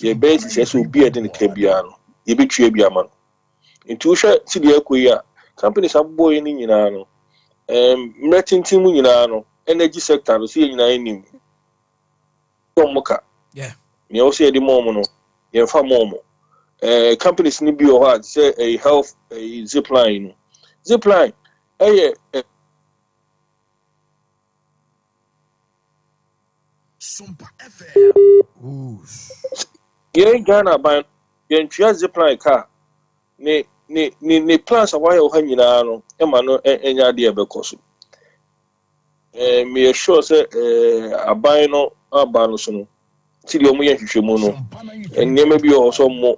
ye base says will be at the Cabiano. Ye be Trebiaman. Into share to the Equia. Companies are boy in Inano. Metin Timunano. Energy sector to see in any Moka. Yeah. You also the moment. You have momo. Companies need be or hard say a health a zip line. Zip line. Sompa FM. Yeah, Ghana by the zip line car. Ne plans away or hanging on, Emano, any idea because me assure say a bino or banosono. See the Omuya Shimono, and near maybe also more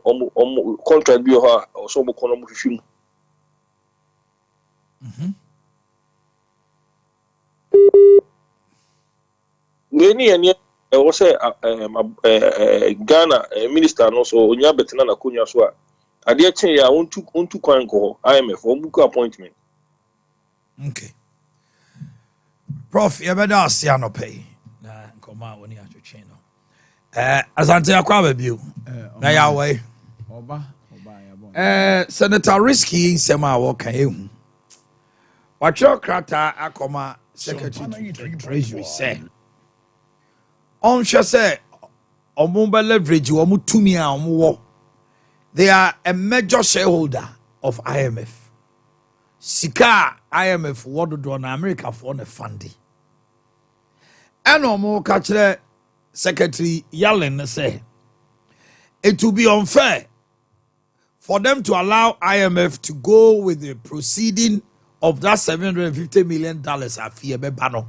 contract be or some economic film. Many and yet I was a Ghana minister and also Onya Betina Kunya Swa. Ade Akye ya untu kwan ko IMF o book appointment. Okay. Prof, you better see no pay. Na nkoma woni atwetwe no. Asante akwa babiu. Na ya way. Oba ya bon. Senator Risky sema wo kan ehu. Watcho krata akoma secretary to treasury say. On say omumba leverage wo tumi a omwo. They are a major shareholder of IMF. Sika IMF what do on America for the funding. And no catch Secretary Yellen say it will be unfair for them to allow IMF to go with the proceeding of that $750 million bano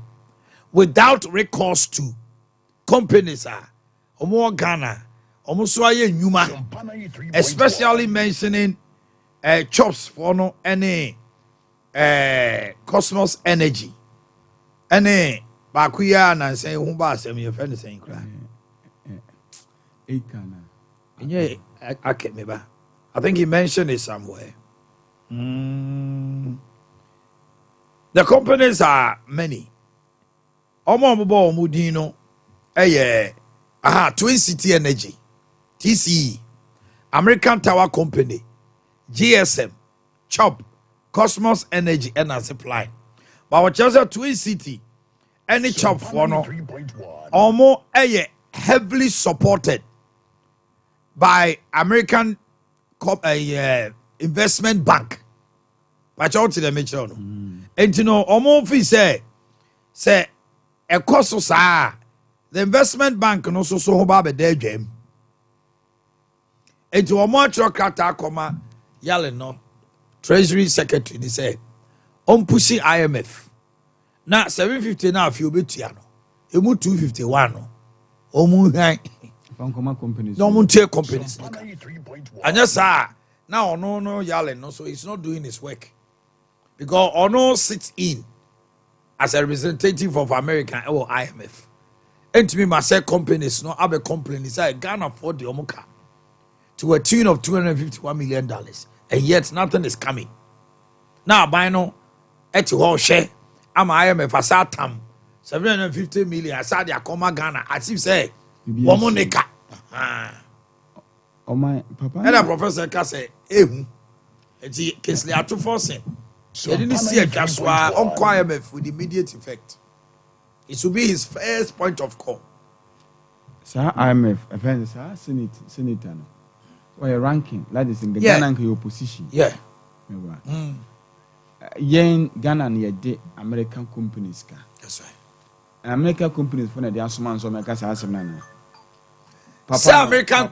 without recourse to companies Omo Ghana. Especially mentioning chops for no any Cosmos Energy. Any Bakuya and say Humba semi of anything. I think he mentioned it somewhere. The companies are many. Omo Mudino, Twin City Energy. TCE, American Tower Company, GSM, CHOP, Cosmos Energy, and a supply. But what just a Twin City, any CHOP for no, almost heavily supported by American investment bank. But you to the Mitchell. And you know, almost we say, a cost the investment bank and also so about their game. Into a more trocata, yelling no Treasury Secretary, they say, pushing IMF. Now 750 now, if you bet Tiano, you move 251. Companies. No multi companies. And yes, sir. Now no yelling, no, so he's not doing his work because Ono sits in as a representative of America or IMF. And to me, my say companies, no other companies, say Ghana for the Omuka. To a tune of $251 million, and yet nothing is coming. Now, by no, at all share, I'm IMF Asatam, 750 million, Asadi Akoma Ghana, as if say, Womonica. Oh, my papa, and a professor can say, it's Kisley out to force him. You didn't see a Joshua on IMF with immediate effect. It should be his first point of call. Sir, IMF, offense, sir, Senator. Or a ranking, that is in the Ghana opposition. Yeah. Yen Ghana near the American companies. That's right. And American companies for the Asman, so make us ask man. Papa, American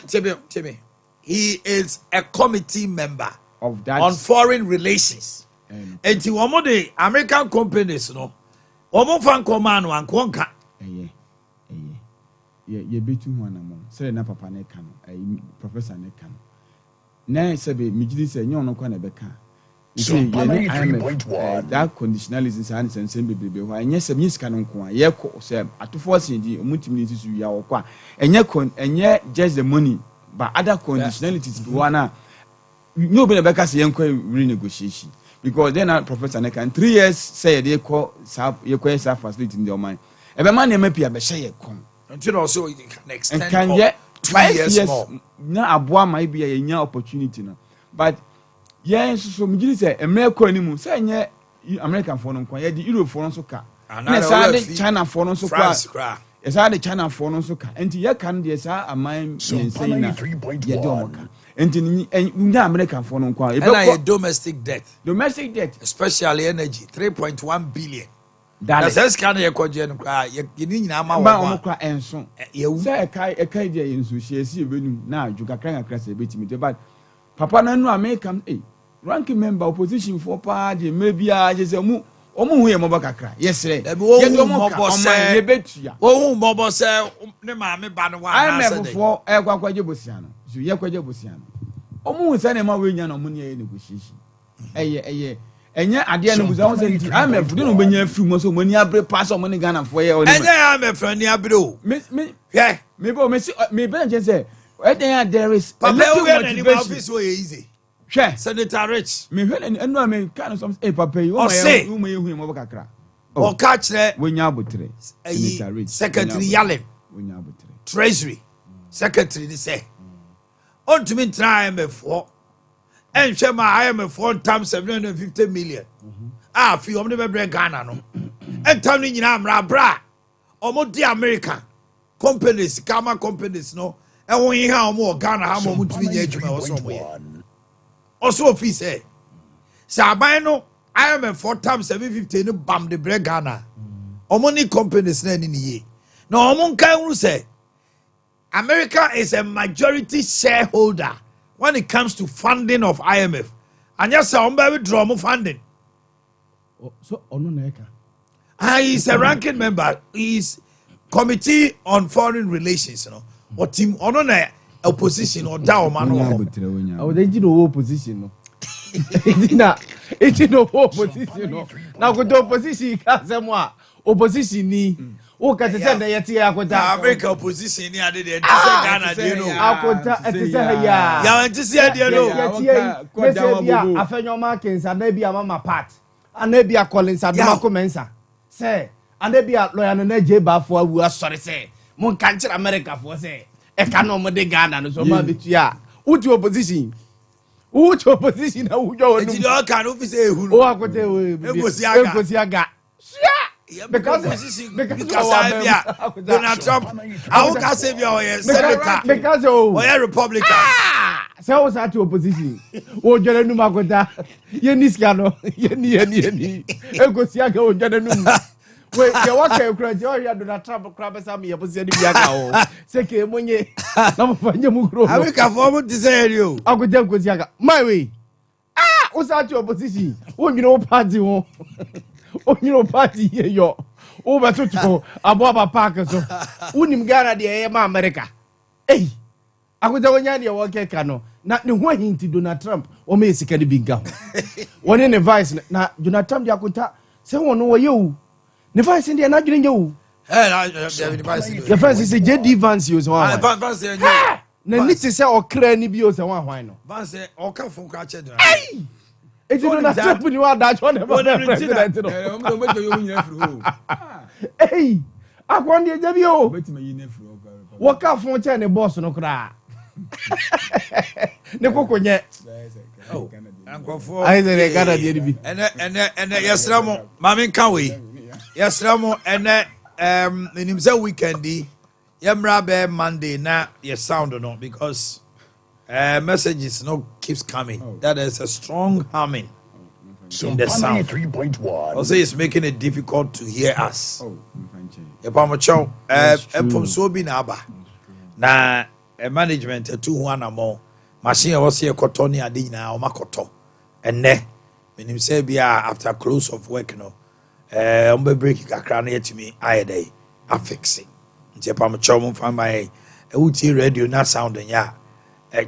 tell me, he is a committee member of that on foreign relations. And the American companies, no, fan command one conquer. Ye be too one among. Say na papa ne kan, professor ne kan. Na say be mijidi say nyon no kwa na beka. You that conditionalism and sense be why enye say sika no nko a ye ko say atofo asindi omutimi ni sisu ya wo kwa enye just the money but other conditionalities be one no be beka say enko renegotiation because then professor ne kan 3 years say they call ye ko facility in the mind. Ebe man na mapia be share ye kom. Until also you can extend 2 years more. Na aboa ma be a nya opportunity no. But yeah, so me gidi say America animu say nye American for no kwa ye di Europe for no so ka. Na say the China for no so kwa. Yes, I the China for no so ka. Enti ye kan de say aman yen say na ye do moka. Enti nya American for no kwa. E be domestic debt. Domestic debt, Especially energy, 3.1 billion. That's as can you call you cry. You need na ma wa kwa enso. Say e kai dia yensu hie ebenu na adwuka kran akra se betimi. But papa na no American ranking member opposition for party maybe a je say mu omo hu ye mo bakakra. Yes re. Ye do mo ka oman ye betua. Wo hu mo bo say ne ma me ba no wa na say. I me for kwakwaje bosia no. So ye kwaje bosia no. Omo hu say ne ma we nya no mo ne ye negotiation. Eye enye ade no buza won say nti amef de no benya afiri mo so mo ni abre pass o mo ni Ghana fo ye o ni enye amef ni abre o me me be say there is a little motivation so easy Senator Rich me enu me kan some papa yi o ma ye hu mo kakra o ka kire we nya abotre Senator Rich Secretary Yalen we nya abotre Treasury Secretary ni say on to me try amef and share my IMF 4 times 750 million. Fi om ne be Ghana no. And time ni nyina amra bra. Omo di America companies, Kama companies no. E won yi ha omo Ghana ha mo mutumi nya adwuma wo so mo ye. Also office eh. Sa aban no IMF 4 times 750 no bam de bre Ghana. Omo ni companies na ni ye. No omo kan ru say America is a majority shareholder when it comes to funding of IMF. And yes, I'm very draw funding. So ono neka. He's a ranking member. He's Committee on Foreign Relations, you know. Or team ono na opposition or down man. Oh, they did no opposition no. It did no opposition no. Now go to opposition ka say mo opposition ni. O ka se na yeti akota America opposition ni ade de say Ghana dey no akota eti say ya enti say dey no yeti bia afenyo markins and bia mama part and bia Collins adoma commensa say and bia lawyer no na je ba fo awu asori say mon kan kire America fo say e ka no mo de Ghana no so ma betua uti opposition na ujo onu enti do kan office ehuru o akota we ekosi aga because Donald Trump I won't say be senator because Republican say was at opposition o jere nu makota ye ni sika no ye ni egosi aga o jere nu we ye waka ekura je o ya Donald Trump kra be sam ye position bi aga o se ke monye na mo fanye mu kro America for mo ti say rio agoja egosi aga my way o sa at opposition o nyina o party ho Onyo party here yo. O batuto aboba park so. Unim Ghana de e ma America. Eh. Akoja wonya de wo keka no. Na ne ho hinti Donald Trump o me sika de binga ho. Woni ne vice na Donald Trump de akota se wono wo ye wu. Ne vice de na dwene ye wu. The vice is JD Vance yo so wa. Vance na niti se okra ni bi o se wa hwan no. Vance o ka fun ka che do. It's not a trip when you are that one. Hey, I want the Jabio. Walk out from China, boss, no cry. The cocoa yet. Oh, I said, I got a DB. And yes, Ramo, Mammy Cowie. Yes, Ramo, and in himself weekendy. Yamra Bear Monday, now your sound or not, because. Messages keeps coming. That is a strong humming in the sound. 3.1. Also, it's making it difficult to hear us. From so be naba. Na management 2 more. Machine was here cotoni adina or makoto. And ne when say be after close of work break a crown here to me day affixing. Japam chom find my radio not sounding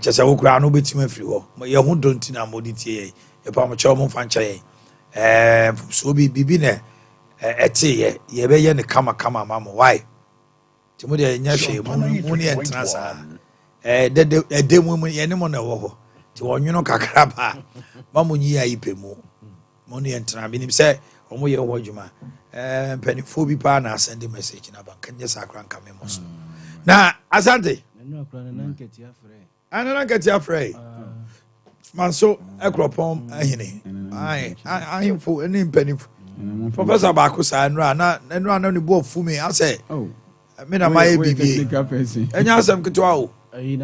just a okra no betima free ho ye ho donti na moditi ye pa mo chawo mo fancha ye so bibi ne ete ye be ye ne kama mama why ti mo de nya hwe mo ne entra sa de mo ye ne mo na wo ho ti wonwono kakra ba ma mo nyi ayi pemu mo ne entra bi nim se o mo ye ho djuma penifo bi pa na send message na banka nye sakra nka me mo so na asante ana na get afraid man so ekropom ahine I info any penny Professor Bakusa na ne bo fu me I say me na my bibi enya asem ketwa o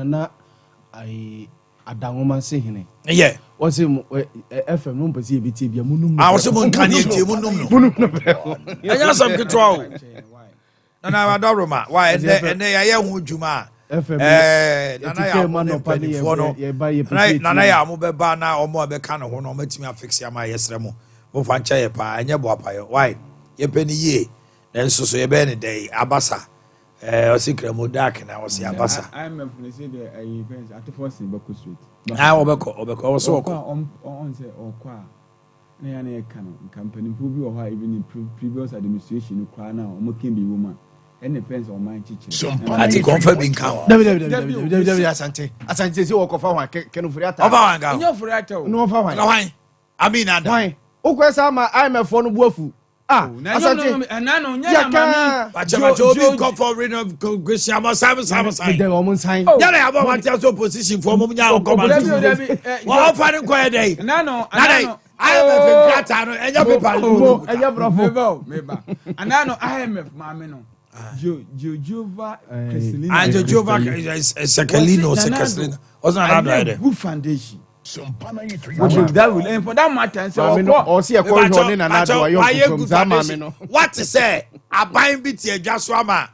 na ai adanwoma se hene yeah what's him FM no pese ebiti bia munum I was mun kan ye munum no enya asem ketwa o na adoroma why and ya hu dwuma nana ya mo no panifo no nana ya mo be ba na omo be ka no ho no matimi afix ya ma yesre mo mo fa ncha ye pa enye bo apayo why ye pani ye na nso so ye be ne dey abasa o sikre mo dak na o si abasa I'm a friend say the events at the first in Boku Street obeko o so on say okwa na ya na ka no company fu bi o ha even in previous administration kwa na o mo can be woman any friends on my teacher ati confirm bin count David asante si wokofa hwan kenu furiata ofa wan ga nyo furiata o no fa hwan na hwan ami na da hwan ukwesa ma IMF no buafu asante no nya mami Pacha obi call for reno Christian Sam de o mun sign ya na abo wanti as opposition for mo nya o come wa ofa ne ko e dey no IMF grata no enya paper no enya brofo meba anano IMF mami no Jova Jova Sekelino wasn't another good foundation that will and for that matter say o see e ko no na na do ayo from zamame no what to say aban bi tie dwa so ama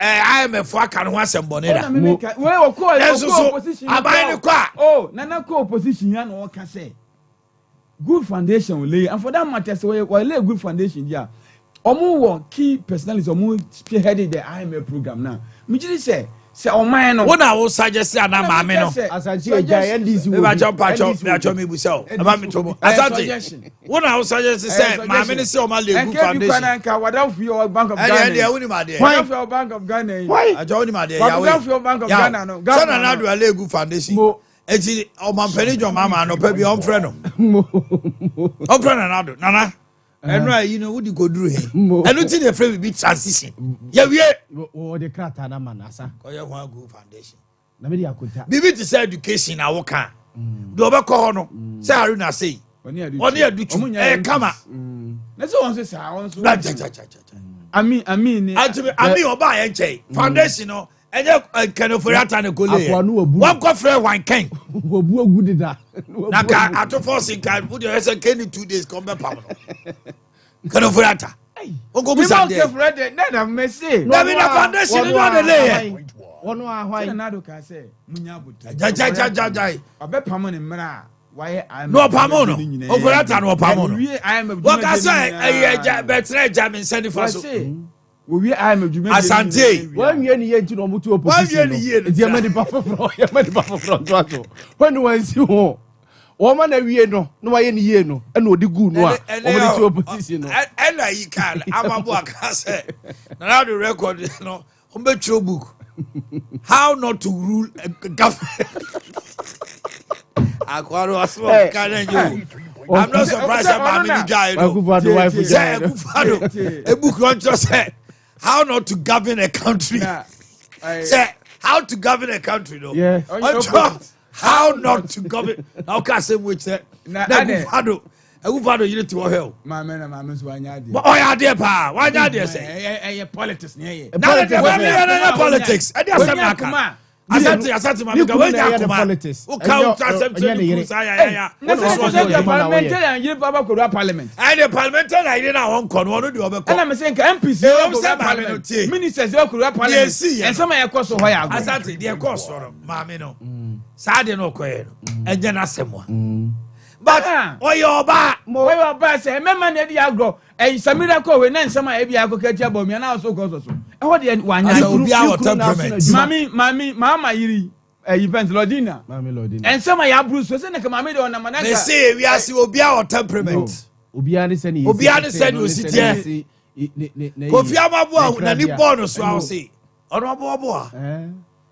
IMF aka no asem bone da we o ko opposition aban ne kwa oh nana ko opposition ya no ka say good foundation will lay and for that matter say we lay good foundation dia omo won key personalities omo spearheaded the IMF program now me just say oman no wona wo suggest ana maame no asante eja NDC we ba jump pacho me busel aba me to asante wona wo suggest say maame ne say o ma le good foundation and ka wada for your bank of Ghana and dia woni ma de why for your bank of Ghana ajo woni ma de ya we for your bank of Ghana no so na do le good foundation eti o man peni jo mama no pa bi on frɛ no on frɛ na do nana enu ayi no wodi goduru he enu ti dey frame bi transition ya wie o de krata na manasa ko ye ho good foundation na me di akota bibi to say education na wo kan do obekɔ ho no say aruna say oni aduchu kama na so won say sa won so ami ni ami oba ye nche foundation no enye kanoforiata ne kole one ko frɛ wan kan obu ogu dida na ka atofo sin kan wo dey say can 2 days come back pam no kanoforiata ogo bi sande na message na be na foundation no dey lay wono ahwan na do ka say munya buta ja obe pam ne mra why I'm no pamo no oforiata no pamo no what ka say betre jamin send for so we am adwuma asante wanwie ne ye nti no mutu opposition e ma di pa foforo to ato when one si ho o ma na wie no no wa ye ne ye no e na odi gu no a o ma di opposition no e na yi kan amabo aka say na do record no o be throw book how not to rule a government akwaro asmo kan you I'm not surprised about me guy no a book on just say how not to govern a country. Say how to govern a country, no. Yeah. How not to govern. Now can say which say. Ufado you need to help. My man so anya dey. Oh yeah dey pa. Why anya dey say? Politics near. Now politics. E dey asem na ka. Asante ma bega we nya kuma. O ka asem to you say ya. The parliamentarian you baba ko parliament. And the parliamentarian you na won ko no no dey obeko. And I'm saying MPs you go parliament. Ministers you go parliament. And some ya ko so ho ya go. Asante dey ko so no maame no. Sa de no ko ye no. Enje na asem but oyo say mema na di agro Samira ko we na nsema e bia ko katia bo me na so ko so e ho de wanya obi a temperament mama yiri event Lodina mami Lodina ensema ya bruce so se ne ka mami de ona manaka they say we are see obi a temperament obi a ne se ni ositi Kofi Amabo na ni born so I say onobo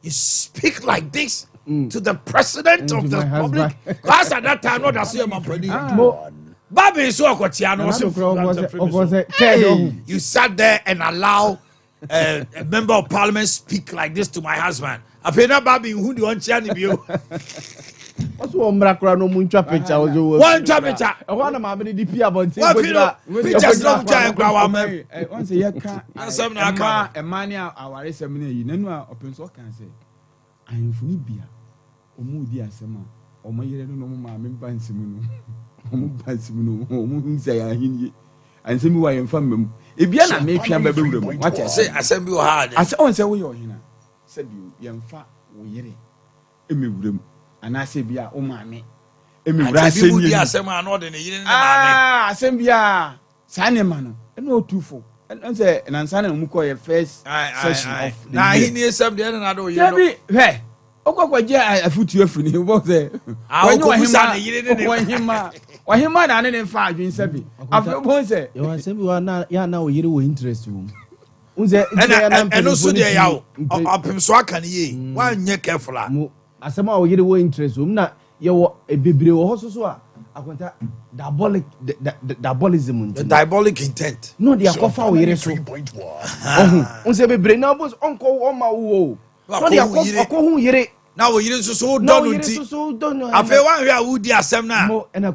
you speak like this to the president of the republic. Because at that time, not as you Babi so Kotiano. You sat there and allow a member of parliament speak like this to my husband. Afena baby who the on chani bio. What's one mrakra no muntwa picture was one picture. I want to mammy DP about pictures no time kwa man. Once a year can a mania our seminar you know open so can say I am Funibia Omudi Asema or my year no mammy Bansimunu Bansimunu say I hear and see me why I'm from if you are make your baby room what I say assemble hard I say on say we are here said you young fat we hear it and I say bia o mame emi bra say ni asema na ode ne yire ne mame asem bia sanema no e no tufo and say nansa na mu call your first session of na he ni esem de na do yire no he okwa je afutu afuni bo say when you hima ne yire ne wa hima na ne fa adwen sabi afu bo say you asem wa na ya na o yire wo interest wo unze eno so de yawo opim so aka ne ye wan nye careful a asema o yire wo interest um na ye wo ebebre wo hoso so a akwanta diabolism the diabolic intent no dia kofa o yire so unse bebre na bo onko o ma wo no dia ko hu yire na wo yire so don nti afa wan hwe a wo di asem na eno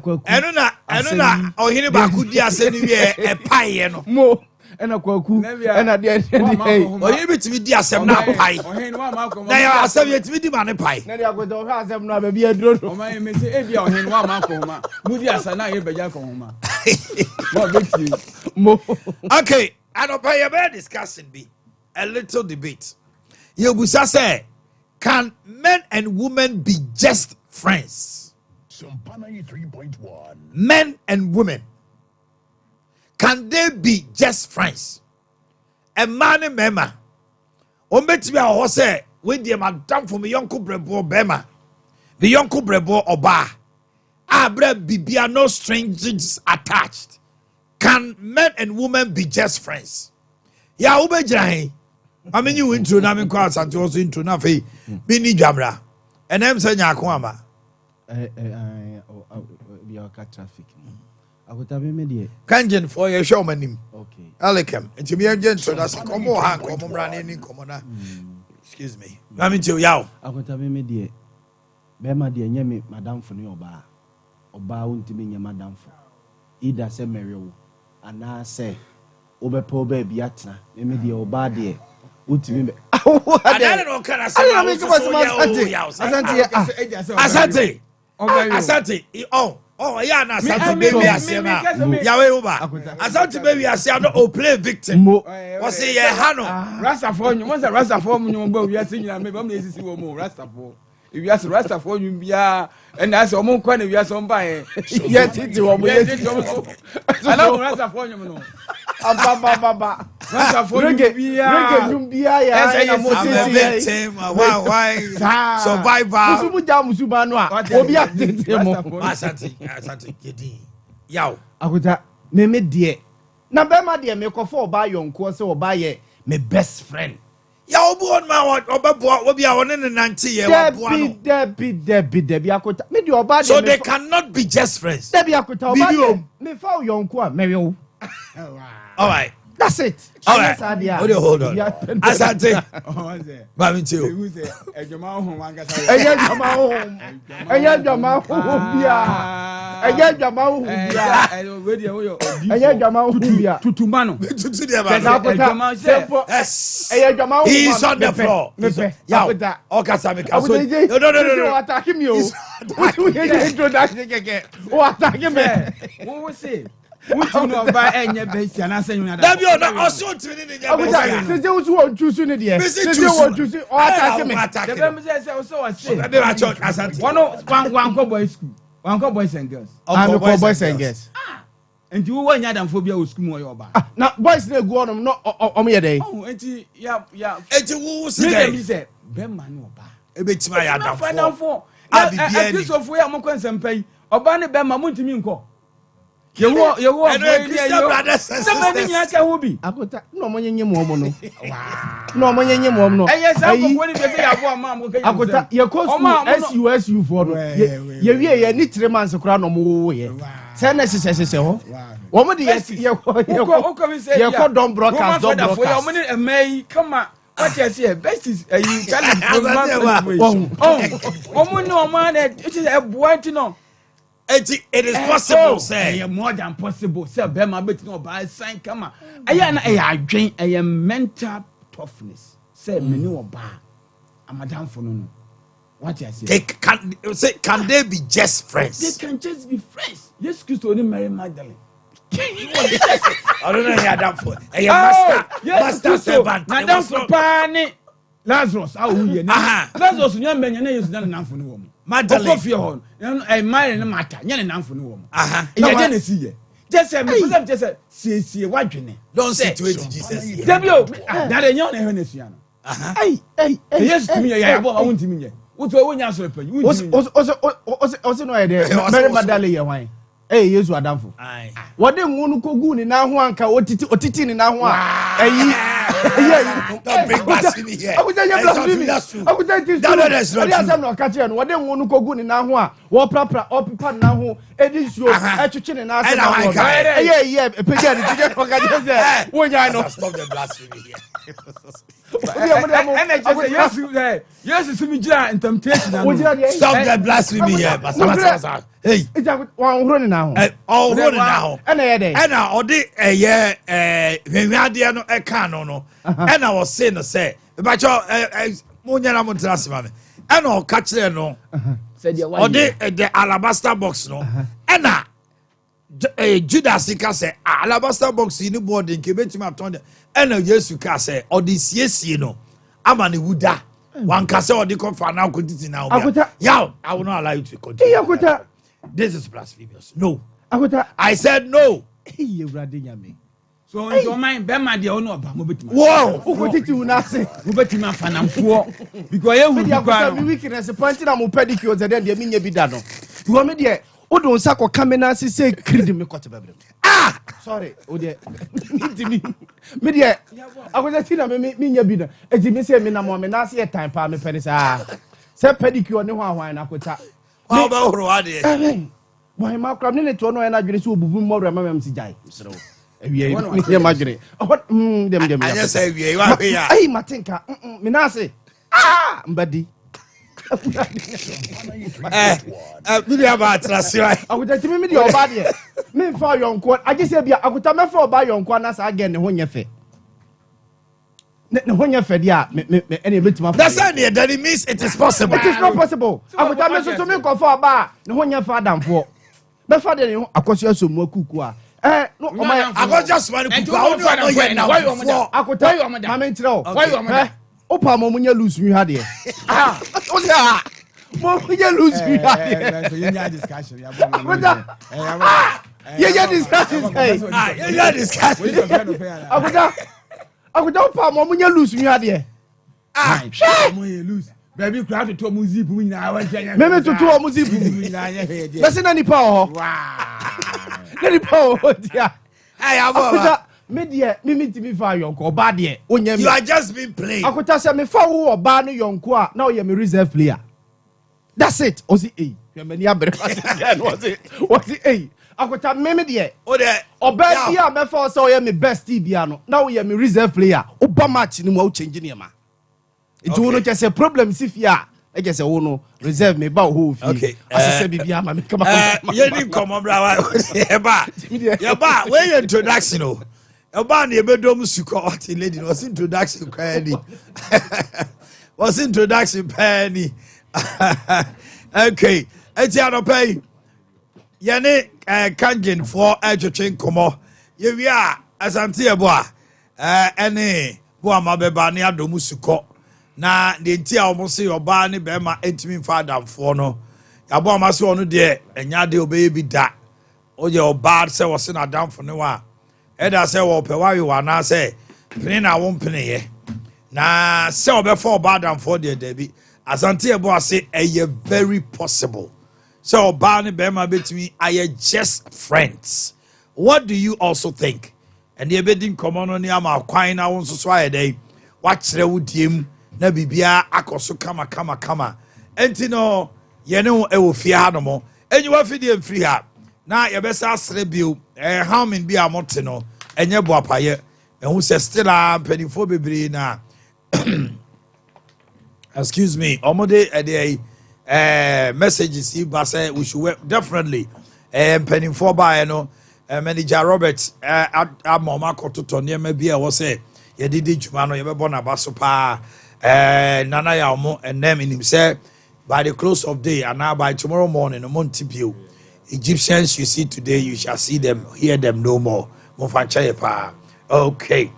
na o hine ba ku di asem ni wie e pae no mo ena kwaku ena de oye bitimi di asem na pai na ya asem yetimi di ma ne pai na de akwete o ha asem na ba bia duro o ma me say e bia o hen wa ma ko ma mu di asa na ye beja ko ma mo beti mo okay and open your be discussion be a little debate you busa say can men and women be just friends? Sompa 93.1 Men and women, can they be just friends? A man and mema. O meti a ho say we dey madam for me yonko brebo bema. The yonko brebo oba. Abra bibia no strings attached. Can men and women be just friends? Ya ubejira I mean you intro na me kwa asante also intro na fe me ni dwamra. Enem say nyako ama. Be our traffic. I would have made Kanjen for your show manim. Okay. Alekem. It's me agent so that's come on come run in come on. Excuse me. I mean to yaw. I would have made it. Bema dear nyame madam for no oba. Oba won't be your madam for. Either say Mario and I say Obepo baby yatna. Me dear oba dear. Ultimate. I don't know can I say Asante. Asante. Oh yeah na Asante baby asema. Yawe uba. Asante baby asema no play victim. Was say ye hano. Rasta for you. Once a Rasta for you mbo we asing na me bam na esisi wo mo Rasta for. If you ask Rasta for you bia and as o mo kwa na we aso mba ye. Ye titi wo mo ye titi wo. Ana Rasta for you no. Baba. Rasta for you bia. Reggae bia ya na mo titi. Why? Survivor. Musu buja musu ba no a. Obi a titi mo. Asante kedi. Yaw. Akuta me de. Na be ma de me kofo oba yonko se oba ye me best friend. Ya obu on ma obebo obi a won ne nante ye obo ano. Debi akota. Me de oba de. So they cannot be just friends. Debi akota oba. Me fa yonko a me we. All right. That's it. All right. Hold on. Asante. Mami too. Who's there? Ejoma ho wanga sa. Eya jama ho bia. Eya jama ho bia. We dey wo yo. Eya jama ho bia. Tutuma no. Tutu dey ba. Yes. Eya jama ho. He's on the floor. Yeah. Okasa me kaso. No. Attack me o. Who hear introduction keke. O attack me. What say? Wutu no ba enye be sia na senyu na da bi o na oso timi ni nya be sia se wutu won chusu ni de se won chusu o attack me de be me say o so say be ma church Asante one ko boys school one ko boys and girls and ko boys and girls enti wo wanya damfo bia o school mo yo ba na boys na egu onom no o me dey enti ya enti wo se dey me say be ma no ba e be tima ya damfo abi bia ni Christopher ya mo kwansempai oba ne be ma mo ntimi nko Yewo Christian brothers and sisters. Akota no monyenye mo no. No monyenye mo no. Eye sa ko ni be say abo ama mo kan. Akota ye ko SU for no. Ye wie ye ni 3 months kura no mo wo ye. Say na sese ho. Wo mo de ye ko don broadcast. Wo mo ni emai kama What you say? Best is you challenge program. Oh, no man, it is a boy to know. It is possible, say. More than possible. Say, Bema, but no, by sign, come on. I drink a mental toughness. Say, me no bar. I'm a damn for no. What you say? Can they be just friends? They can just be friends. Yes, Christ only Mary Magdalene. I don't know how that for. Master servant. Madam for Pani. Lazarus, how you know? Lazarus, young man, you use that enough for no woman. Magdalene, if you're a married matter, young enough for no woman. You didn't see it. Just say, what you don't say to it, Jesus. Debut, that a young Hennessian. Yes, to me, I won't mean. What will you answer? Also, no idea. Mary Magdalene, why? Hey, yes, what done for? What then one go good in now one can otiti in now one. Don't bring blasphemy here. I would tell you blasphemy. I would tell you that's not catching. What then one go good in now one. What proper or people now who edit you at your chin and answer. Yeah, when I know stop the blasphemy here. Yes, it's me in temptation. Stop the blasphemy here. Hey, it's one running now. All running now. And all the when we had the no cano no. And I was saying to say, but your Munyana Montrasman. And all catch there no. Said you or the alabaster box no. And Judas say alabaster box in the board in Quebec Tonda. And yes, you can say, or this yes, you know. I'm an Wuda. One can say, or the confer now continue now. Yeah, I will not allow you to continue. This is blasphemous. No. I said no. So in your mind, Bema, the owner of Bamobit. Whoa! Who did you not say? Who bet him a fan and four? Because you have a weakness, a pointed on pedicures, and then the mini bidano. You want me there? O don't suck or come and say, Credim. Ah! Sorry, oh dear. Media, I was a tina, me, your bidder. As you may say, Minamon, and I see a time, Palmer Pennis. Ah, said pedicure, no one, I could tell. How about Roadi? Why, Mark, I'm in it to know, and I just will be more remember. So. Imagine what them. I just say, hey, Matinka, Minase. Ah, buddy. I would tell me your body. Me for your court. I just said, I would tell me for buy your corners again when you're fair. When you're fed, yeah, any bit of that's idea that it means it is possible. It is not possible. I would tell me to make for a bar, when you're far down for. My father, of course, you're so more cookwa. No, I got just one. I could tell you, my intro. Why you are Opa Momunya lose me had here. Ah, Momunya lose me had here. You discussion. Yeah, discussion. I would Opa Momunya lose me had here. Ah, lose. Baby, crowd to Muzi Boom. I was maybe to Muzi Boom. That's in any power. Wow. Any power, dear. I have media, me for your co bad ye. You are just being played. I could tell me for who or ban your qua. Now you're a reserve player. That's it. Was it A? Was it A? I could tell me, dear. Oh, there. Or best year, before so you're my best Tibiano. Now you're my reserve player. Obama in more changing your man. It won't just a problem if you are. I guess I won't reserve me about who. Okay. I said, baby, I'm a come on. You didn't come on, brother. Yeah, but where your introduction? A band, your bedroom, Sukkot, lady was introduction, Penny. Was introduction, Penny. Okay. Etiano pay. Yane, Kanjin for Edgerton, Como. Here we are, as I'm here, boy. Any, Boama Bebania Domusuko. Na the tia almost say oba ne be ma entimi father for no yabo amaso ono de enya de obebi da oye oba se wo se na dam for ne wa e da se wo pe wa na se pene na wo pene ye na se obe for oba dam for de bi asante ebo ase eye very possible so oba ne be ma betimi aye just friends. What do you also think? And the ebedin komono ni ama kwan na won so so aye dey wa kire wo diem na bibia akoso kama enti no ye ne wo fie ha no mo enyi wa fie mfiri ha na ye besa asre bio how men bia mote no enye bo apaye ehu se still a penifo bebre na excuse me, omode messages he say we should work definitely. Penny for by no manager Robert mama kototo near be I was say ye did jumano ye be na baso pa Nana Yaw and them in him say by the close of day and now by tomorrow morning Montipio Egyptians you see today you shall see them hear them no more. Okay.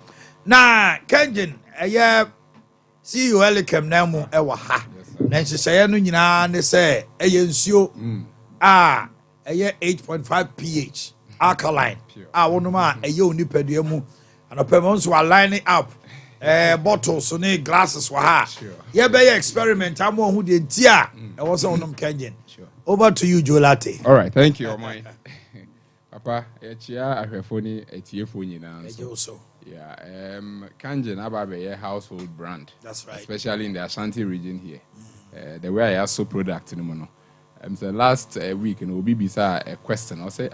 Now Kenjin see you welcome now mo ewa ha. Na nhyehyɛ no nyinaa ne sɛ ɛyɛ nsuo 8.5 pH alkaline wonum a ɛyɛ onipadua mu anɔpɛm nso align up bottles so ne glasses wɔ ha yɛbɛyɛ experiment amo ho de ntia ɛwɔ sɛ wonum Kenjin. Over to you, Jolate. All right, thank you, Omanhene. Papa, echia ahwefo ni etiefo nyina so. Yeah, Kenjin ababe a household brand. That's right. Especially in the Ashanti region here. The way I so product in mono. So last week in Obibisa a question I say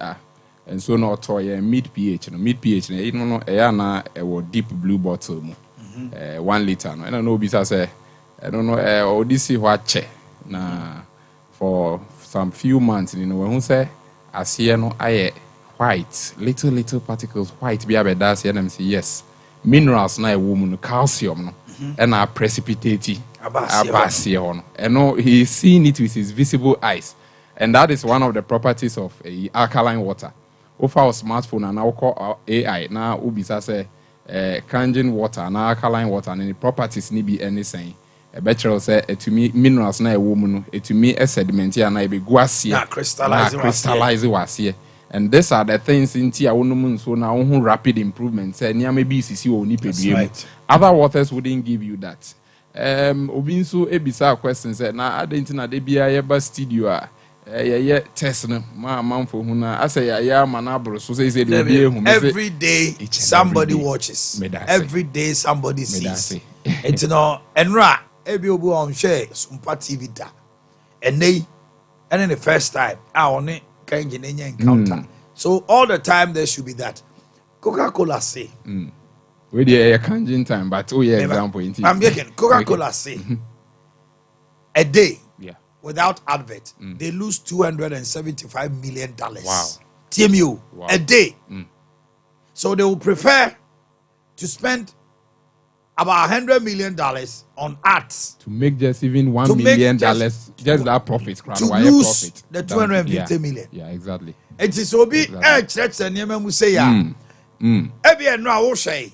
and so no toy mid pH no mid pH no na deep blue bottle mo. 1 liter no. And I know Obisa say I don't know odisi what che na for some few months you know when say as here no I white little particles white be abedas here them say yes minerals na woman calcium no and are precipitate abasi and no he's seeing it with his visible eyes and that is one of the properties of alkaline water. Of our smartphone and now call AI now ubisa say Kenjin water and alkaline water and the properties ni be anything. A better say to me minerals na a woman to me a sediment and I be guasia crystallize was here. And these are the things in tia woman so now rapid improvement. Say near maybe CC or nipe. Other waters wouldn't give you that. Obinso ebisa question said na adentina de bia yeba studio ye test no man for huna I say ya manabro so say every day somebody watches. Every day somebody sees. It's no enra ebi obu on share Sompa TV da. And then the first time I only Kenjin encounter. So all the time there should be that. Coca-Cola say. We dey Kenjin time, but example in I'm making Coca-Cola say a day without advert they lose $275 million. Wow. TMU a day. So they will prefer to spend about $100 million on ads to make just even $1 million just that profit to lose the 250 million. Yeah, exactly. It is obi church and yema say every no I will say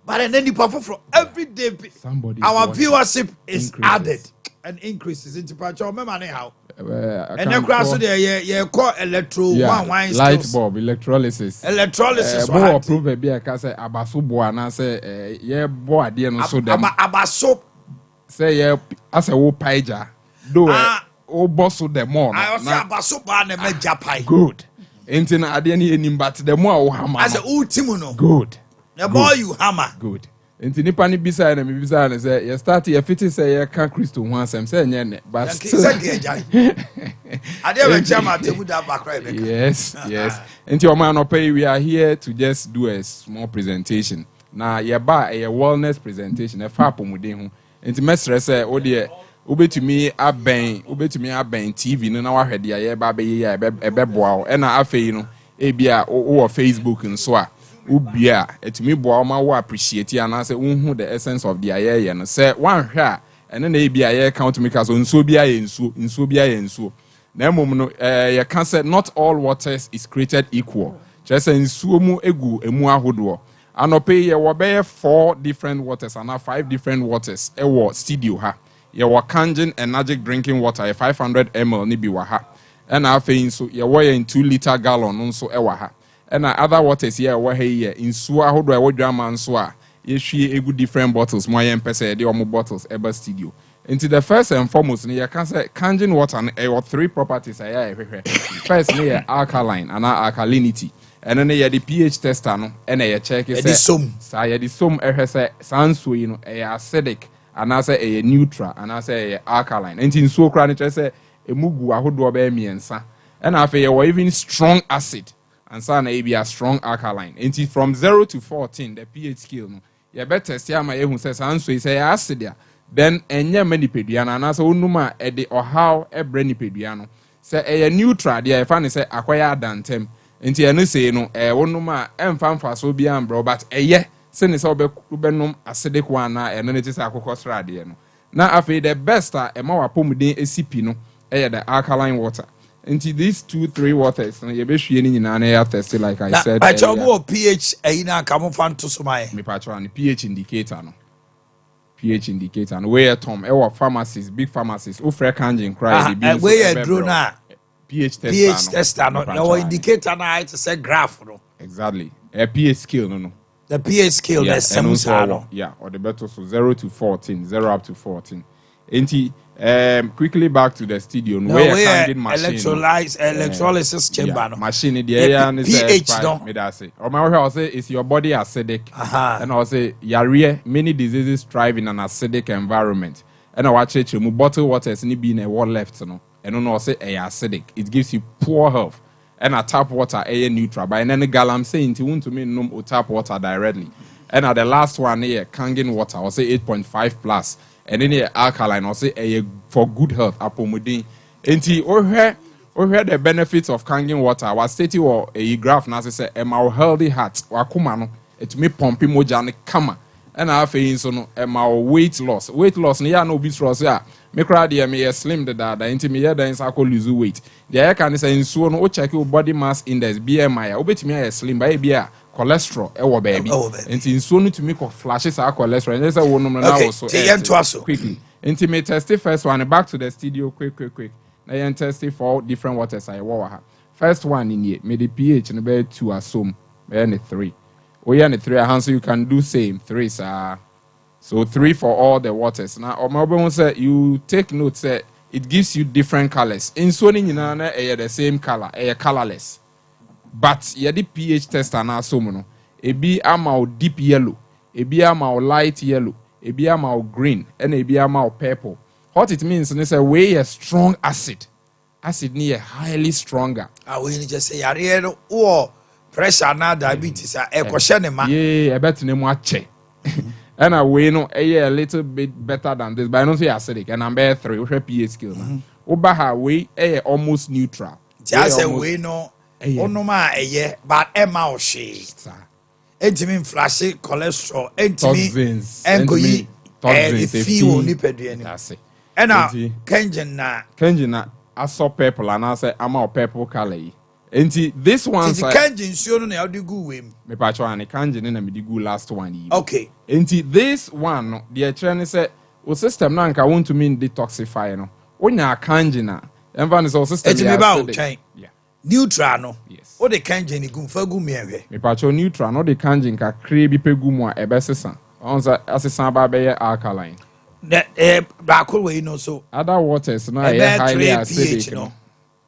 but then the perform every day somebody our viewership is added and increases into patch remember how and then cross there call light bulb electrolysis more prove be aka say abaso bo ana say ye bo ade no so dem abaso say ye as a wo paija do o boss dem more I say abaso ba na meja pai good enti na ade ne enim but the more wo hammer as a ultimo no good the more you hammer good enti nipa ni bisa na me bisa na say you start you fit say you can Christo ho asem say nye but yes enti o man pay we are here to just do a small presentation na ye ba a wellness presentation e fa apomuden ho enti mesre say o de ubetumi aben TV no na wahwede ya ye ba be ye ebeboa e na afei no e bia o Facebook nso a ubia etumi boa ma wo appreciate ana say unhu the essence of the aye no say one hwe a ene na e bia ye count makers nso bia ye nso na emom no ye can say not all waters is created equal just nsuo mu egu emu ahodo anope ye wo be 4 different waters and 5 different waters e wo studio ha ye wo Kenjin energetic drinking water 500 ml ni bi wa ha and afei nso ye wo ye 2 liter gallon nso e wa ha and other waters here were here in Sua Hodo, I would drama and Swa. Yes, she a good different bottles, my empesa, the omo bottles, ever studio. Into the first and foremost, near cancer, Kenjin water and 3 properties. First, near alkaline and alkalinity, and then the pH tester, and a check is the sum. Say the sum, sansu, you know, a acidic, and I say a neutral, and I say alkaline. And in so chronic, I say a mugu, I would do a me and sa. And I feel even strong acid. And sana be a strong alkaline. And from 0 to 14, the pH scale, no, you better see ama ehun say sanso say acid ya then enye many pedua na so onuma e de ohaw e bre ni pedua no say e neutral dia e fa ne say akwaya adantem nti eno say no onuma emfa so bia ambro but eye se ne say obenom acidic one na eno ne say akokọ srade no na afei the best ema wapomuden esipi no the alkaline water. Into these 2-3 waters, you be showing ni nyina na ya thirsty like I said. But your pH na come fan to sumai. Me patro and pH indicator no. pH indicator no where Tom pharmacies, big pharmacies, offer kanjin cry the beans. Where draw na pH tester no. Your indicator na it say graph no. Exactly. A pH scale no. The pH scale is semusano. Yeah, or the better so 0 to 14, 0 up to 14. Enti quickly back to the studio where you can machine electrolysis chamber no machine the area pH no me that say or my say is your body acidic and I say yare many diseases thrive in an acidic environment and I watch it mu bottled waters ni be in what left no and no say acidic it gives you poor health and a tap water neutral by any galam say into want to mean no tap water directly and the last one here Kangen water I say 8.5 plus and then the alkaline or say for good health apomodin enti or the benefits of Kangen water was stated or a graph na say a healthy heart wakuma no it me pompi moja ne kama and I feel so no weight loss ne ya no bi so say me kra de me slim da enti me ya dan sa lose weight the can say nsuo no o check your body mass index BMI obetimi ya slim ba e bia cholesterol ewo baby enti nsuo no to make flashes our cholesterol and say wo no na wo so quickly enti me test first one back to the studio quick na yen test for different waters I wo ha first one in here me the pH no be 2 asom be ne 3 we are 3 so you can do same 3 sir so 3 for all the waters now or say you take note say it gives you different colors nsuo ni nyina na the same color colorless but the pH tester na asom no ebi ama deep yellow ebi ama light yellow ebi ama green and ebi ama purple what it means is say we a strong acid ni highly stronger we need just say yare no or pressure na diabetes e kwhye ne ma yeah e bet ne mu ache and we no a little bit better than this but I don't say acidic and number 3 we pH scale na oba ha we almost neutral just say we no onoma but ema o she entimi flash cholesterol entimi engoyi feel ni pedua ni that's it and kenjin na aso purple and I say ama purple color enti this one say kenjin nsuo no na you go wem me pa cho an kanjin na me di go last one yi okay enti this one no the trend say o system na nka want to mean detoxify no onya kanjin na enva so system ya yeah neutral no yes o de kanjin ni gu fa gu me hwe me pa cho neutral no de kanjin ka kre bi pegu mu a ebesesa on say asesa ba be alkaline back we no so other waters no highly acidic no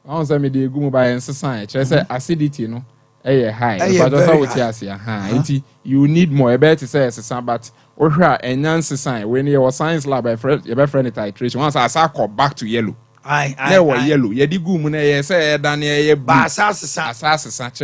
on say me de gu mu ba ensesa e say acidity no high but also with yes enti you need more about to say esesa but o hwa enyanse sign when your science lab your friend titration once I call back to yellow yellow ye di gu mu na say dan ye ba asasa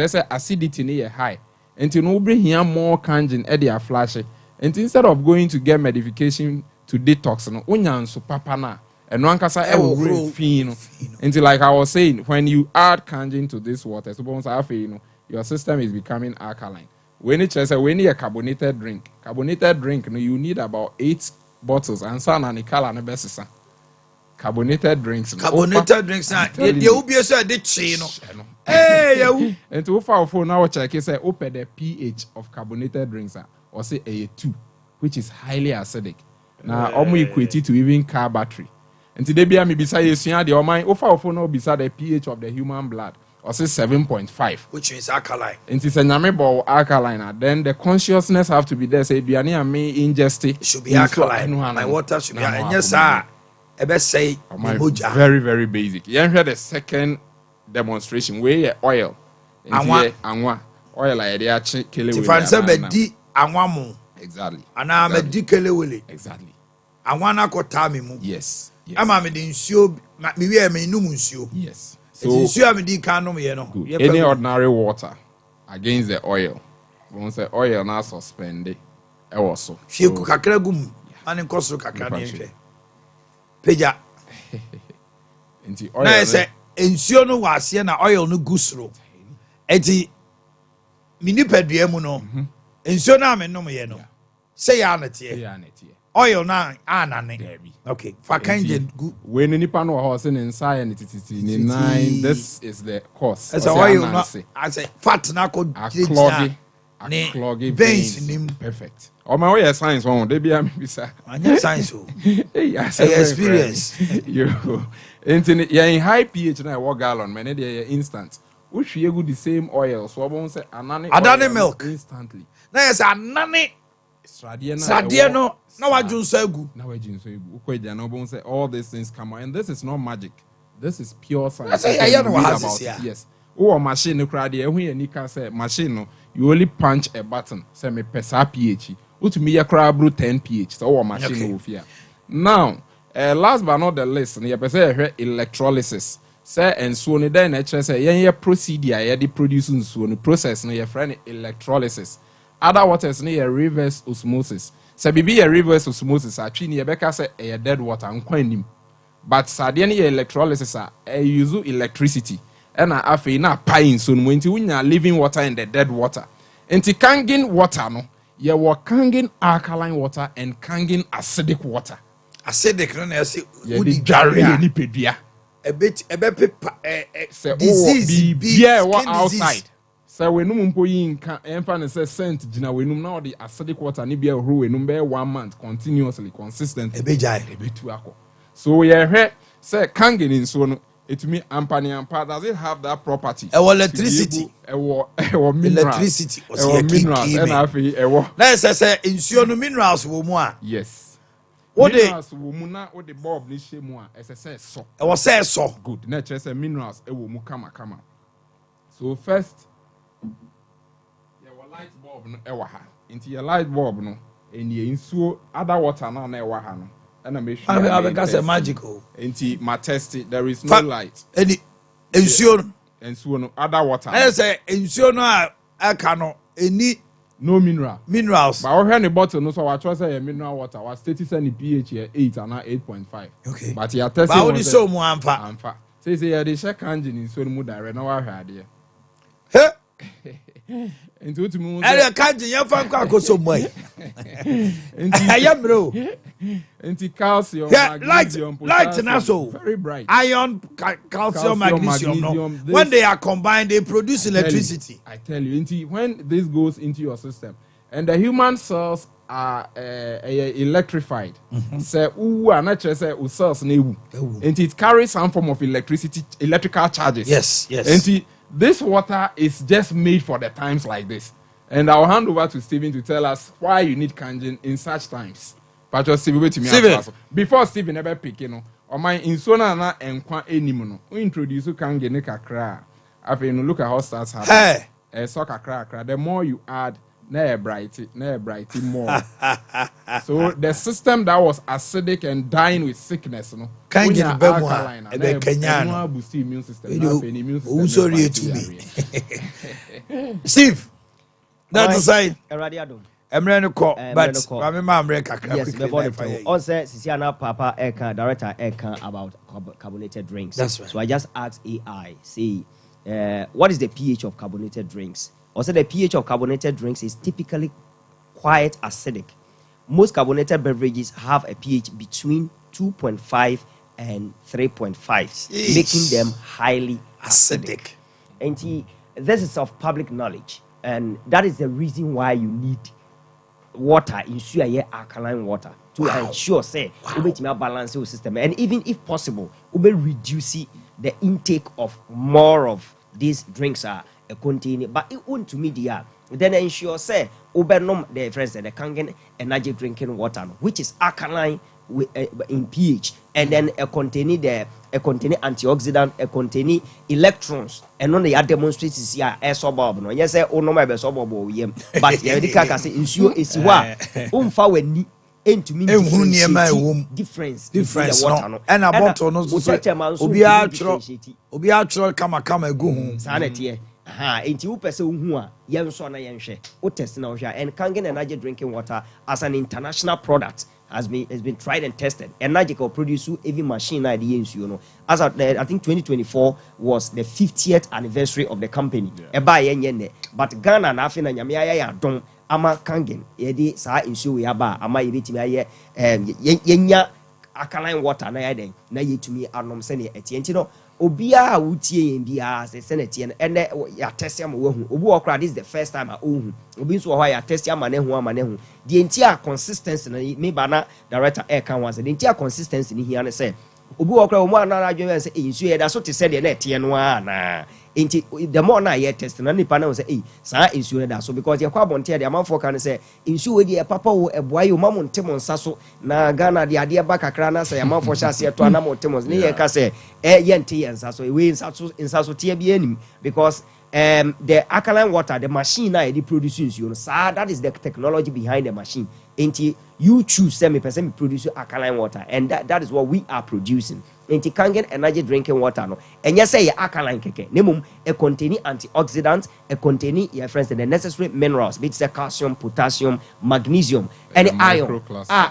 say acidity ni high enti no bring here more kanjin e dey flash enti instead of going to get medication to detox no unyanso papa na eno ankasa e wo fino enti like I was saying when you add kanjin to this water so once afi no your system is becoming alkaline. When you carbonated drink no, you need about 8 bottles and sana ni kala na besisa. Carbonated drinks na they will be so de chi no. Eh you. And to for now check say open the pH of carbonated drinks or say a 2 which is highly acidic. Now omo equate it to even car battery. And today be me beside you the oman for now beside the pH of the human blood. Or say 7.5, which is alkaline. And it's a nyamebo alkaline. Then the consciousness have to be there. Say, be any me ingest it should be alkaline. My water should be. And yes, sir. I best say very, very basic. You hear the second demonstration where oil. Anwa oil like they are killing. If I say di anwa exactly. And I'm a di kelewele. Exactly. Anwa na kota mi mu. Yes. I'm a me di nsuo. Me we me numu nsuo. Yes. So any ordinary water against the oil. Once the oil now suspended, also. She kakra gum and koso kakra ne peja nti oil na say ensuo no wase na oil no gusro enti mini padua mu no ensuo na me nom ye no say ya na tie oil na anane okay for kanjen when nipa no ho se ne nsa ya ne tititi ne nine this is the cause as oil no as a fat na ko cloggy veins nim perfect o ma we science one dey bia me bisa anya science o hey experience yo enti ya in high pH na 1 gallon man dey instant we hwie go the same oil so obon say anane milk instantly na yes anane sradie no na wajun so agu ukweja na obon say all these things come out and this is not magic, this is pure science. I say ya no has yes o machine no kra de ehu ya nika say machine no you only punch a button say me pesa pH utumi ya kra bro 10 pH so o machine no ofia now last but not the least na you say electrolysis say ensuo ne den na kire say yen procedure ya de produce ensuo no process no ye friend electrolysis. Other waters near reverse osmosis. So bibi a reverse osmosis atwi ne yebeka say a dead water nkwa nim. But sadie ne electrolysis use electricity. And afi na pine so no nti wunya living water in the dead water. Enti kangin water no ye wo kangin alkaline water and kangin acidic water. Acidic no na say udi dware ni pedua. A bit paper disease be outside. So wenum mpo yi nka emfa ne say scent gina wenum na the acidic water ni bia horo wenum be 1 month continuously consistently ebetu akọ so ye hwe say kangin nso no etumi ampa does it have that property electricity minerals electricity minerals and afi na say nsuo no minerals wo mu a yes minerals wo mu na wo the bulb ni shemu a say so say so good na chere say minerals wo mu kama so first light bulb no ewa ha into your light bulb no eni nsuo other water na ewa ha no na me hwe abeka say magical into my test it, there is no light eni nsuo no other water I say nsuo no aka no eni no minerals but we hwe ne bottle no so wa try say mineral water wa state say ni pH 8 and 8.5 okay but you are testing but only so mu amfa say you dey check engine nsuo no mu direct na wa hwe ade into utumi ele kanji yan fa kwa koso moy ayam bro into calcium magnesium light na so very bright iron calcium magnesium no when they are combined they produce electricity. I tell you into when this goes into your system and the human cells are electrified say na chere say o cells na ewu and it carries some form of electrical charges. Yes and this water is just made for the times like this. And I'll hand over to Stephen to tell us why you need kangen in such times. But just Stephen, wait to me. Before Stephen ever pick, or my insona na enkwa enimo. We introduce kangen ne kakra. After you look at how starts happen. So kakra. The more you add, na brighty more. So the system that was acidic and dying with sickness, kangen alkaline, ebe Kenya boost immune system. Who sorry to me. Steve, that's the side. Emre no call, but Emre kakra. Yes, before the fire. Also, Sisiana Papa Eka, director Eka about carbonated drinks. That's right. So I just asked AI, say, what is the pH of carbonated drinks? Also, the pH of carbonated drinks is typically quite acidic. Most carbonated beverages have a pH between 2.5 and 3.5, making them highly acidic. And this is of public knowledge, and that is the reason why you need water, ensure alkaline water to ensure say balance your system, and even if possible, reduce the intake of more of these drinks are containing. But it won't to media. Then ensure say ubenom the friends the kangen energy drinking water, which is alkaline in pH, and then containing antioxidant, containing electrons, and only demonstrates is here air suburb. No, yes, oh no, my suburb, but the kaka say ensure is what when and to me difference water no and about no so obi actual kama go home sanity enti wo pese hu a yen so na yen hwe wo test na wo hwe and Kangen energy drinking water as an international product has been tried and tested. Energy can produce even machine na the use you know. As I think 2024 was the 50th anniversary of the company. Eba yen but Ghana na afi na nyame ya don ama Kangen yedi saa insu we aba ama yebetimi aye yenya alkaline water na ya den na yetumi anom se ne etienti no obia wutie yen bia se senetie ene ya test am wo hu obi okra this is the first time I ohu obi nso ho ya test am na hu the entire consistency na me bana director air kan was the entire consistency ni hia ne say obi okra o mo anara adwen say nsu ye da so te say de na etie no na enti the more na ye test na nipa na say saa nsu ne da so because ye kwa abonte de amanfo kan say nsu we de papa wo eboa ye o mamu ntem nsa so na Ghana de ade ba kakra na say amanfo hya se to na mo ntem ne ye ka say ye nte ye nsa so we nsa so tie bi anim because the alkaline water, the machine na it produces you know, that is the technology behind the machine. Enti you choose semi produce alkaline water, and that is what we are producing. Enti Kangen energy drinking water no. And yes say alkaline keke. Nemum it contain antioxidants, it contain your friends the necessary minerals, which is calcium, potassium, magnesium, and iron.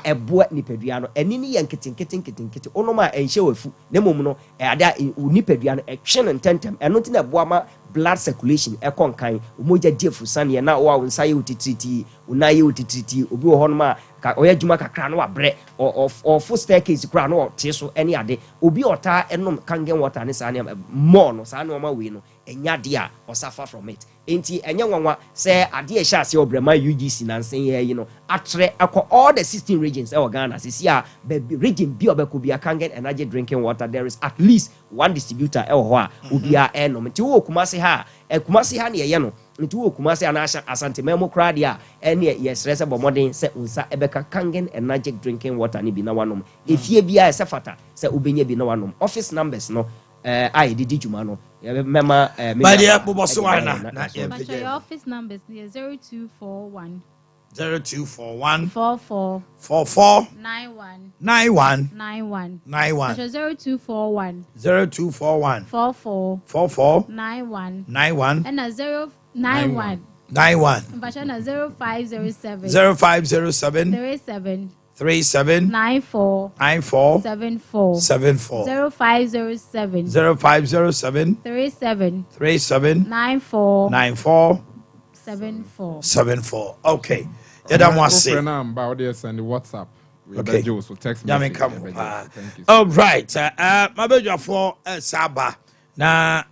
A boa nipeduano. And nini yan kitten. Onoma and show fu. Nemum no ada nipeduano a chen and tentem. And not in a boama blood circulation ekon kan umoja defu sane na wa unsa ye utititi unaye utititi obi wo honma ka oya djuma kakra no wabre or full staircase kra no tie so ene ade obi ota enom Kangen water ne sane more no sane o ma we no enya de a o suffer from it enti enye nwanwa say ade e hya se obrema UGC nansen ye yi no atre akọ all the 16 regions e Ghana sisi a region bi obeko bi Kangen energy drinking water there is at least one distributor e ho a obi a enom nti wo Kumasi ha Kumasi ha ne ye no nti wo Kumasi ana Asante Memo kra dia ene ye stress bomodin se unsa ebeka Kangen energy drinking water ni bi na wanom efie bia se fata se obenya bi na wanom office numbers no I did juma no mema but yeah boboso wana na your office numbers is 0241 0241 44 91 0241 44 91 and 091 0507 37 94 74 0507 37 94 74 okay yada mo ase number audience and WhatsApp okay so text me message come all right my bedwafo saba na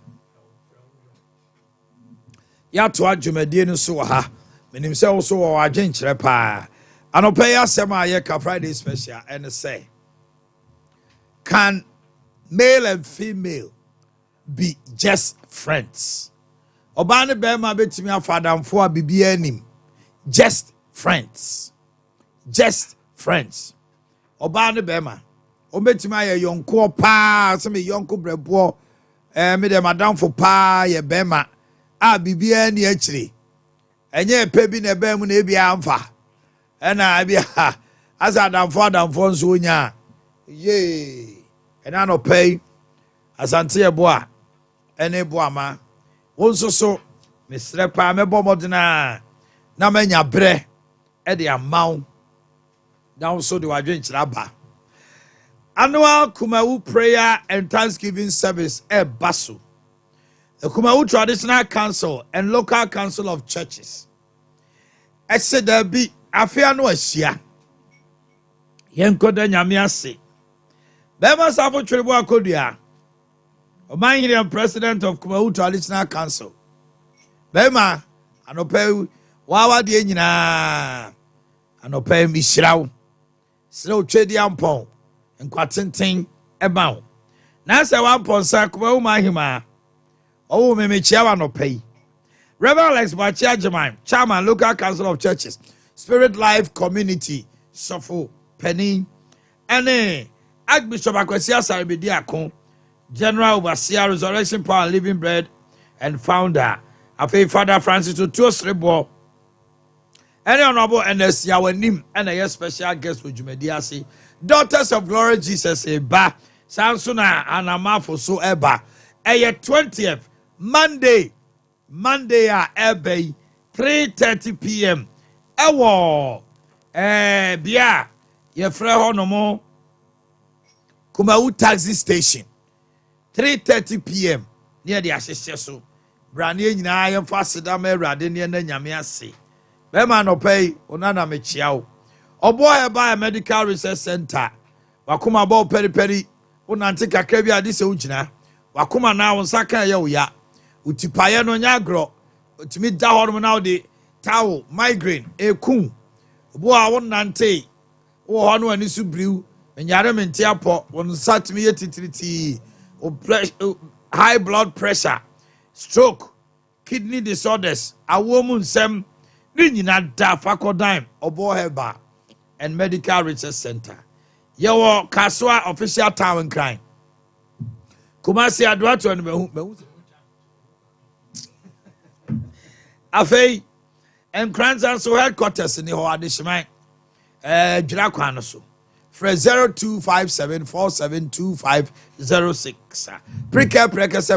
ya to adwumadie no so ha menim se wo so wo adwenkyere pa anopa ya sema ye ka Friday special and say can male and female be just friends obane be ma betimi afadamfo abibia anim just friends obane be ma o betimi aye yonko pa se me yonko brebo me de madamfo pa ye be ma a bibia ani akire enye pe bi na be mu na ebia amfa ena abia asa adamfo nso onya ye ena no pay asante ebo a ene bo ama wonso so mesre pa mebo modena na manya bre e de amaw down so de wadwenkyira ba annual Kumawu prayer and thanksgiving service baso the Kumawu traditional council and local council of churches said there be afia no asia yenkoda nyame ase bema safo twirebo akodua Omanhene president of Kumawu traditional council bema anope wawa de nyina anope mishirawo sire twedi ampon nkwatenten ebawo na se wamponsa Kumawu mahima owo memechia wa nopai Reverend Alex Boakye Ajeman, chairman local council of churches Spirit Life Community Sofo Penny ene Archbishop Akwesi Asaribedi Akon General Overseer Resurrection Power and Living Bread and founder Afi Father Francis Otuosrebo ene honorable NS Yawanim ene yes special guest with Jumediasi Daughters of Glory Jesus Eba Sansuna Anamafo so Eba 20th Monday Monday ebe 3:30 p.m. Ewo bia ye frɛ hɔ no mo Kumawu taxi station 3:30 p.m. near the ahyehyɛ so brane nyinaa yɛ fa seda ma awurade ne na nyame ase be ma no pay onana me chia wo obo eba medical research center wakoma ba peri unante kakra bi ade sɛ ugina wakoma na wo nsa kan yɛ wo ya utipaye no nya agro utimi da hɔ no na wo de tawo migraine ekun obo a wo nante wo hɔ no ani so briw nyare mente apɔ wo nsa timi yɛ titiriti high blood pressure stroke kidney disorders awo mu nsɛm ne nyina da fakodan obo heba and medical research center yewo kaswa official town crime Kumasi adwato no behu afei enkranza so headquarters ni ho adehyeman dwira kwan no so for 0257472506 preke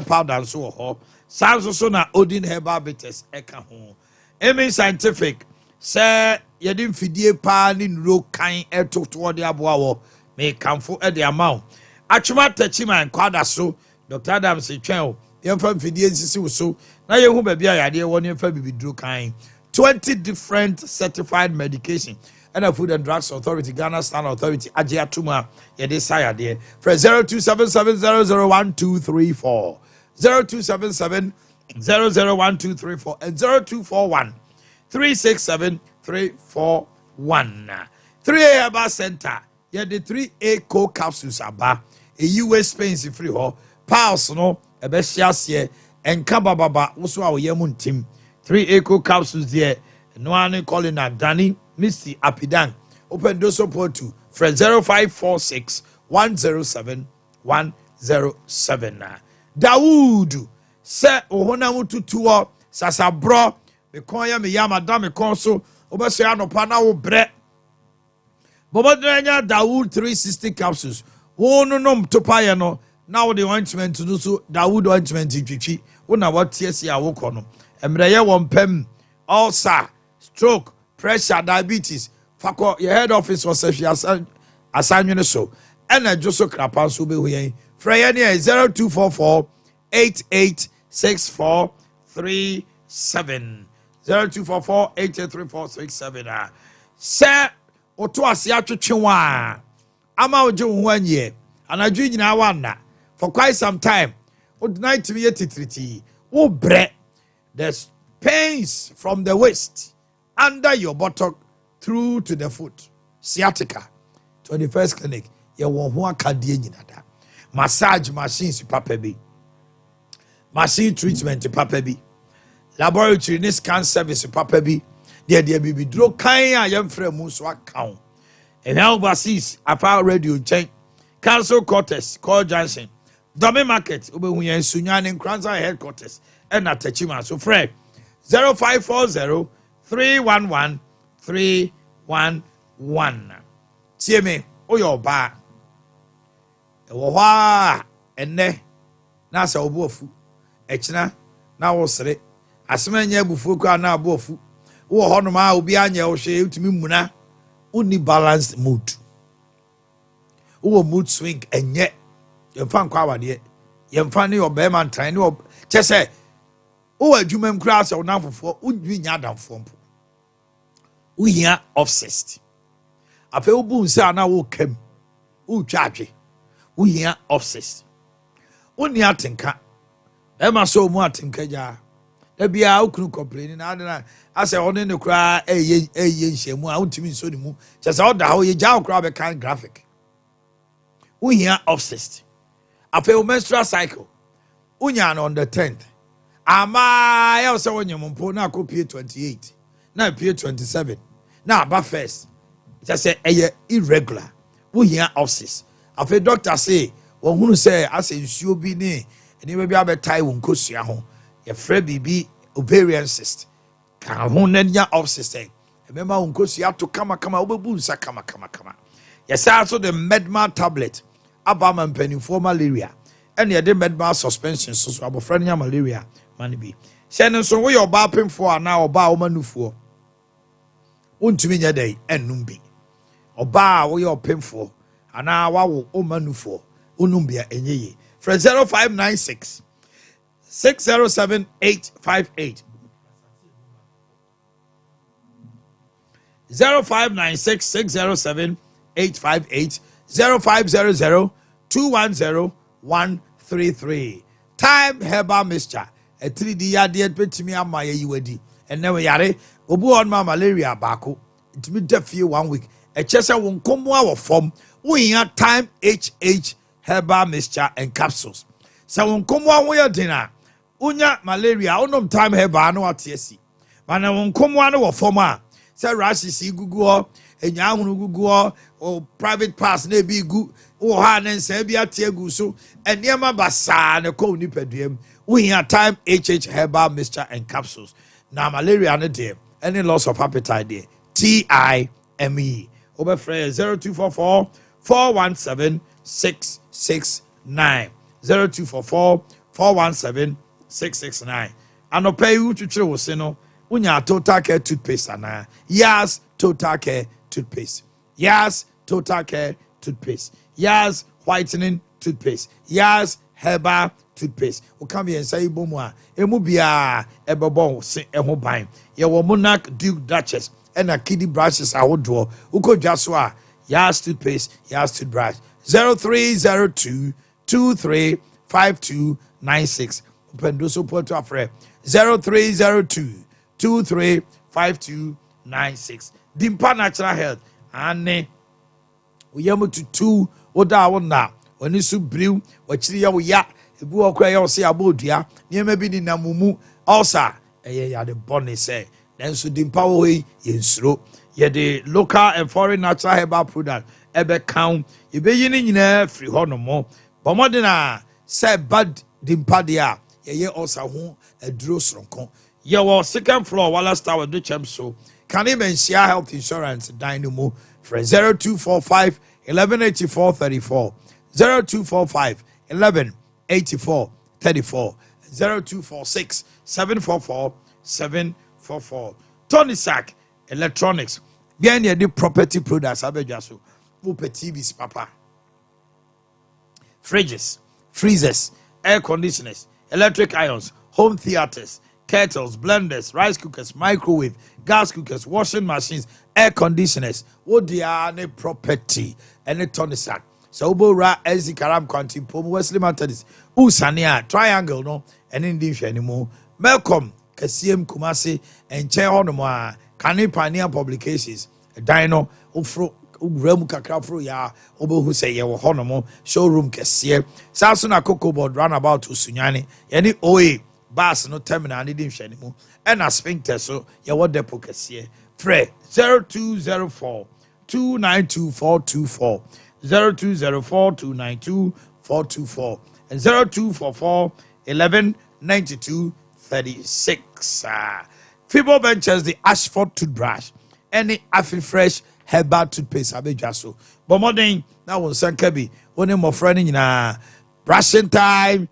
powder so ho sanso so na odin herbal bitters eka ho emi scientific say yedin fidie pa ni nuro kan etoto de aboa wo me kamfo de amount atwuma tachiman kwada so Dr. Adams twɛn yɛmfa mfidie nsisi wo so na yɛhu baabi a yɛadeɛ wɔ ne yɛmfa bibiduro kan 20 different certified medication and a Food and Drugs Authority Ghana Standard Authority agye atoma yɛde sa yɛadeɛ frɛ 0277001234 0277001234 and 0241367341 3A Herbal Center yɛde 3A co capsules aba a US Spain free ho pals no ebehyiase enka bababa wo so a wo yam ntim 3 eco capsules there no ane calling Dani Misty Apidan open do support to for 0546 107 107 Dawood se ohona mututuo sasabro me konya me yam adam me konso obeso anopa na wo bre bobodrenya Dawood 360 capsules wo no nom topaye no now the ointment no so Dawood ointment twitwi wo na what esi a wo kɔ no emreye won pem ulcer stroke pressure diabetes fakɔ your head office was asanwene so ena joso krapa so be hu yen frɛ ye ne 0244 886437 0244 883467 sɛ oto ase atwetwe wa ama oje ho anye anadwo nyina wana for quite some time would night me titriti wo bre there's pains from the waist under your buttock through to the foot sciatica 21st clinic ye won ho akadie nyina da massage machines papa bi machine treatment papa bi laboratory ni scan service papa bi de bibi dro kan a yemfra mu so account and overseas afa radio chain Council Quarters, Call Junction, Dome Market, Ubehuyan Sunyan and Kranza Headquarters, and Atachima. So, Fred 0540 311 311. TMA, Oyo Ba. Owa, and ne Nasa Obofu, Echna, now Osre, Asmania Bufuka, now Bofu, O Honoma, Ubianya, Oshe, to Muna, only balanced mood. Wo mood swing enye yemfa nkwa wade yemfa ne obema ntan ne chese wo adwumam kra se wonafofo udwi nya adamfo mpo wo hia obsessed afa wo bu nsa na wo kam wo twatwe wo hia obsessed wo ni atenka ema so mu atenka ja da bia wo kunu complain na adena ase one ne kra eye nhyiamu a wontimi nso ne mu chese wo da ho ye ja wo kra be kan graphic we here obsessed. After menstrual cycle, unya on the 10th. Ama I also when you mumpo na ko pay 28. Now pay 27. Now about first. Just say irregular. We here obsessed. After doctor say, well who say I say you be ne and you be able tie won kosua ho. Your friend bibi ovarian cyst. Kan ho na nya obsessed. Remember won kosua to kama obebu nsa kama. Yes, also the Medma tablet, Abama penny for malaria, and the Medma suspension, so abofrenia malaria, money be. Send so we your bapping for now or bow manufor. Untumi nya day and numbi. Or bow we your pin for an hour o manufor. Unumbia enye. For 0596 607 858. 0596 607 858 0500 210 133. Time herbal mixture. A 3D yard betimi ama ye wedi. And never yare. Obu on ma malaria bako. It me deaf you 1 week. A chesa won come our form. We have time HH herbal mixture and capsules. So won come one way dinner. Unya malaria onom time herbal no atiesi. Mana won come one our former. Say rashi si gugu enya hunu gugu o private pass na bi gu o ha na nsa bi atiegu so eniema basa na ko ni peduem we here time HH herbal mixture and capsules na malaria no dey any loss of appetite there TIME over 0244 417 669 0244 417 669 anopa you twetwe wo se no unya total care toothpaste ana yes total care toothpaste yes total care toothpaste yes whitening toothpaste yes herbal toothpaste o come here say bomu a emu bia ebebo se eho ban ye wo monarch duke duchess and a kiddie brushes ahodo ukodwa so a yes toothpaste yes toothbrush 0302 235296 upendo support to afre 0302 235296. Dimpa Natural Health. Ane. Uyamu tutu. Oda wona. Wani su briw. Wachiri ya uya. Ebu wakwa ya wasi abodia. Niyeme bini na mumu. Osa. Eye ya de boni se. Nensu dimpa wohi. Yensro. Ye de local and foreign natural herbal product. Ebe count. Yebe yini nyine free hono mo. Bomodina. Se bad dimpa dia. Ye osa hu. Edro sronkon. Your second floor, Wallace Tower, the champ so can even share health insurance dynamo for 0245 1184 34 0245 1184 34 0246 744 744. Tony Sack Electronics. Bien the property products abejaso. Upe TVs papa. Fridges, freezers, air conditioners, electric irons, home theaters, kettles, blenders, rice cookers, microwave, gas cookers, washing machines, air conditioners. What they are any property any tonisac. So Bora Ezi Karam County, Pom Wesley Methodist, Usania, Triangle, no, and English anymore. Malcolm, Kasiem Kumasi, and Che Honomoa, Kani Pioneer Publications, Dino, Ufro. Remu kakra fro ya obo hu say ye wo honomo showroom kese Samsung Cocoa board runabout usunyane yani oe bus no terminal ni dim hwani mu na sphincter so ye wo depo kese fre 0204 292 424 0204 292 424 and 0244 1192 36 Fibo Ventures the Ashford toothbrush any Afi Fresh herbal toothpaste abejaso but more than now on sankabi one more friend in brushing time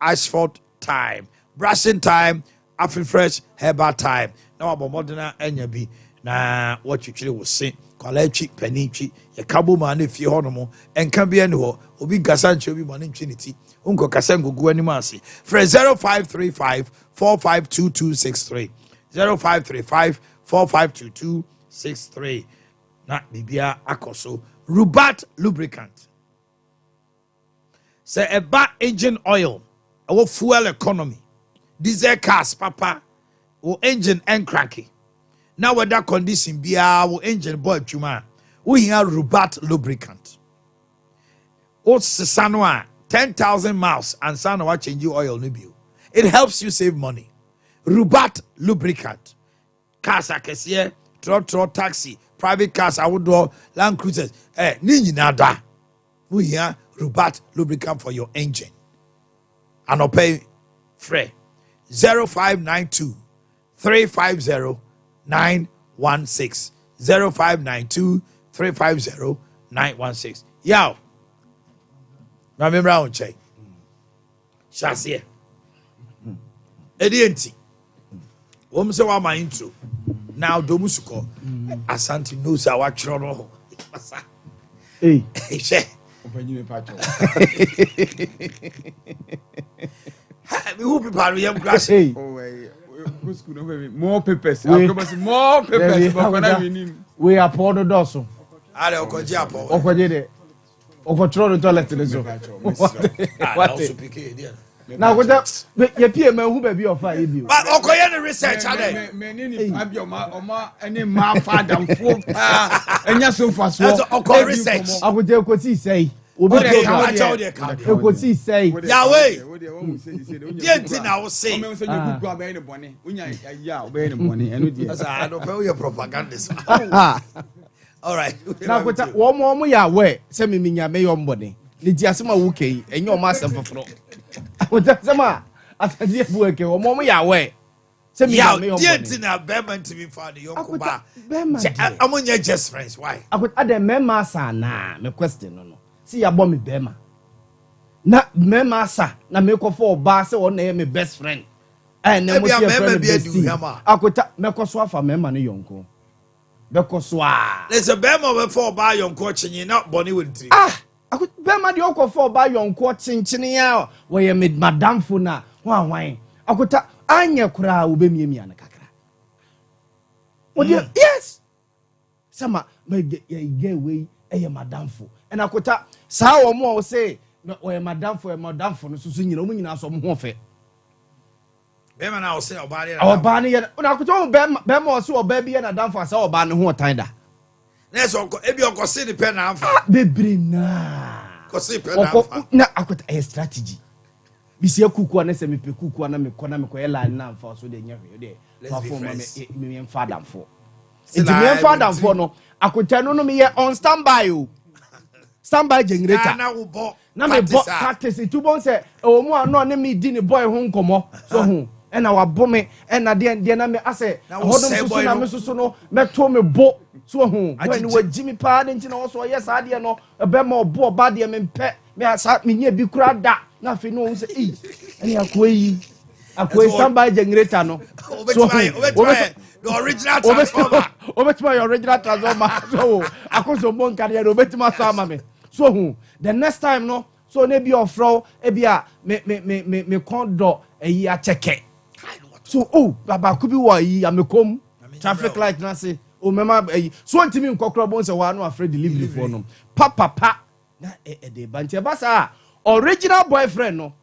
Ashford time brushing time Afi Fresh herbal time now about modern enya bi na what you will say kwalachi penichi ye kabo man if you honomo and can be anywhere obi gasancho bi man infinity unko kasango gu anima ase for 0535 452263 0535 452263 na bibia akoso Rubat lubricant say eba engine oil our fuel economy diesel cars papa o engine and cranky now with that condition bia o engine boy twuma we hear Rubat lubricant o sesano 10,000 miles and sana wa change oil no bio it helps you save money Rubat lubricant cars akese tro taxi private cars I would do Land Cruisers ni nyina we hear Rubat lubricant for your engine and I'll pay free 0592 350 916 0592 350 916 Yow na me brown check Shasie Edienti. Wom se wa ma intro. Now domusuko. Asante knows our chrono. Hey. She. We hope people yam grass. Oh, more papers. More papers. We are poor the dosso. Ale okoji apo. Okoje okotro toilet ni so. What? Now what that your PM who be of fire you. But okoye the research ade. Many Abia any ma father for enya so fast. Okoye research. Akoje okoti say. Obi okoti say. Yahweh. Dienti na wo say. I don't know your propagandist. All right. Now what one Yahweh say me nyame yom body. Ni di asema wo kei enyo ma asem foforo. What sama asadi bueke wo Yahweh. Say me nyame yom body. Dienti na bema ntimi fa de yokuba. Amonya just friends why? Akut ade mema sa na me question no. See ya bo me bema. Na mema sa na me ko for oba say won na me best friend. Na mo see friend be adu akuta me ko so afa mema no yonko. Be ko so a. There's a bema we for oba yonko chinyi na boni wentri. Akut bema de ko for oba yonko chinchini ya we ye madam fo na hwan akuta anya kura obemiemia na kakra. Yes. Sama me get we eye madam fo. And akota sa wo mo say no we madam fo no so nyina o nyina so mo ho fe. Be man na o say oba dey. Oba ne ye na akota be mo so oba bi ye na madam fo sa oba ne ho tan da. Na so ebi okosi ni pen na amfa. Bebre na. Kosi pen na amfa. Na akota a strategy. Bi se kuku na se me pe kuku na me ko ye la na amfa so de nya hwe de. Let's be friends. Me father fo. It's me father fo no. Akota no me ye on standby o. Standby generator. Na me bo practice it bon say o mu ano na me di ni boy ho nkomo so ho e na wa bo me e na de na me ase hodom so na me so no me to me bo so ho when we jimi pa de nti na so yes ade no e be ma obo ba de me mpe me asa me nya bi kura da na fe no say eh ene akoyi standby generator no so the original transformer. Obetima your original transformer. So akoso mon carrier obetima so ama me. So who the next time no so na bi ofro ebia me kondo eyi a cheke. So baba ku bi wo yi amekom traffic light na say o mema eyi so ntimi nkokro bon say wa no afraid delivery for no papa na de banche basa original boyfriend no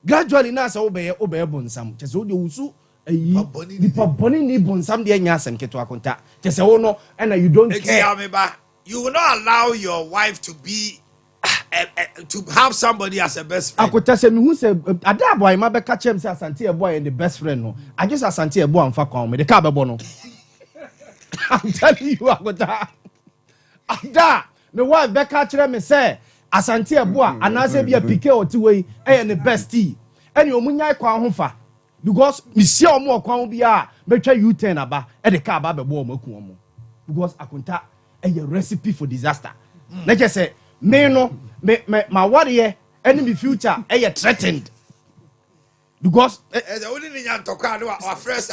gradually na say obeye bonsam che say o de wusu nipa boni ni bonsam de nya asem keto akonta che say wo no and you don't care. You will not allow your wife to be to have somebody as a best friend. Akota se me hu se ada boy ma be ka chem se asante boy and the best friend no. I just asante boy amfa kwa me de ka bebo no. I'm telling you akota. Ada me wife be ka kire me say asante boy anase bia pike otiwe e the bestie. Ene omunya kwa ho fa because me see omo kwa ho bia betwa U10 aba e de ka aba bebo o maku omo because akonta a recipe for disaster. Let's just say, me no, my warrior, enemy future, threatened. Because the only thing you talk about our fresh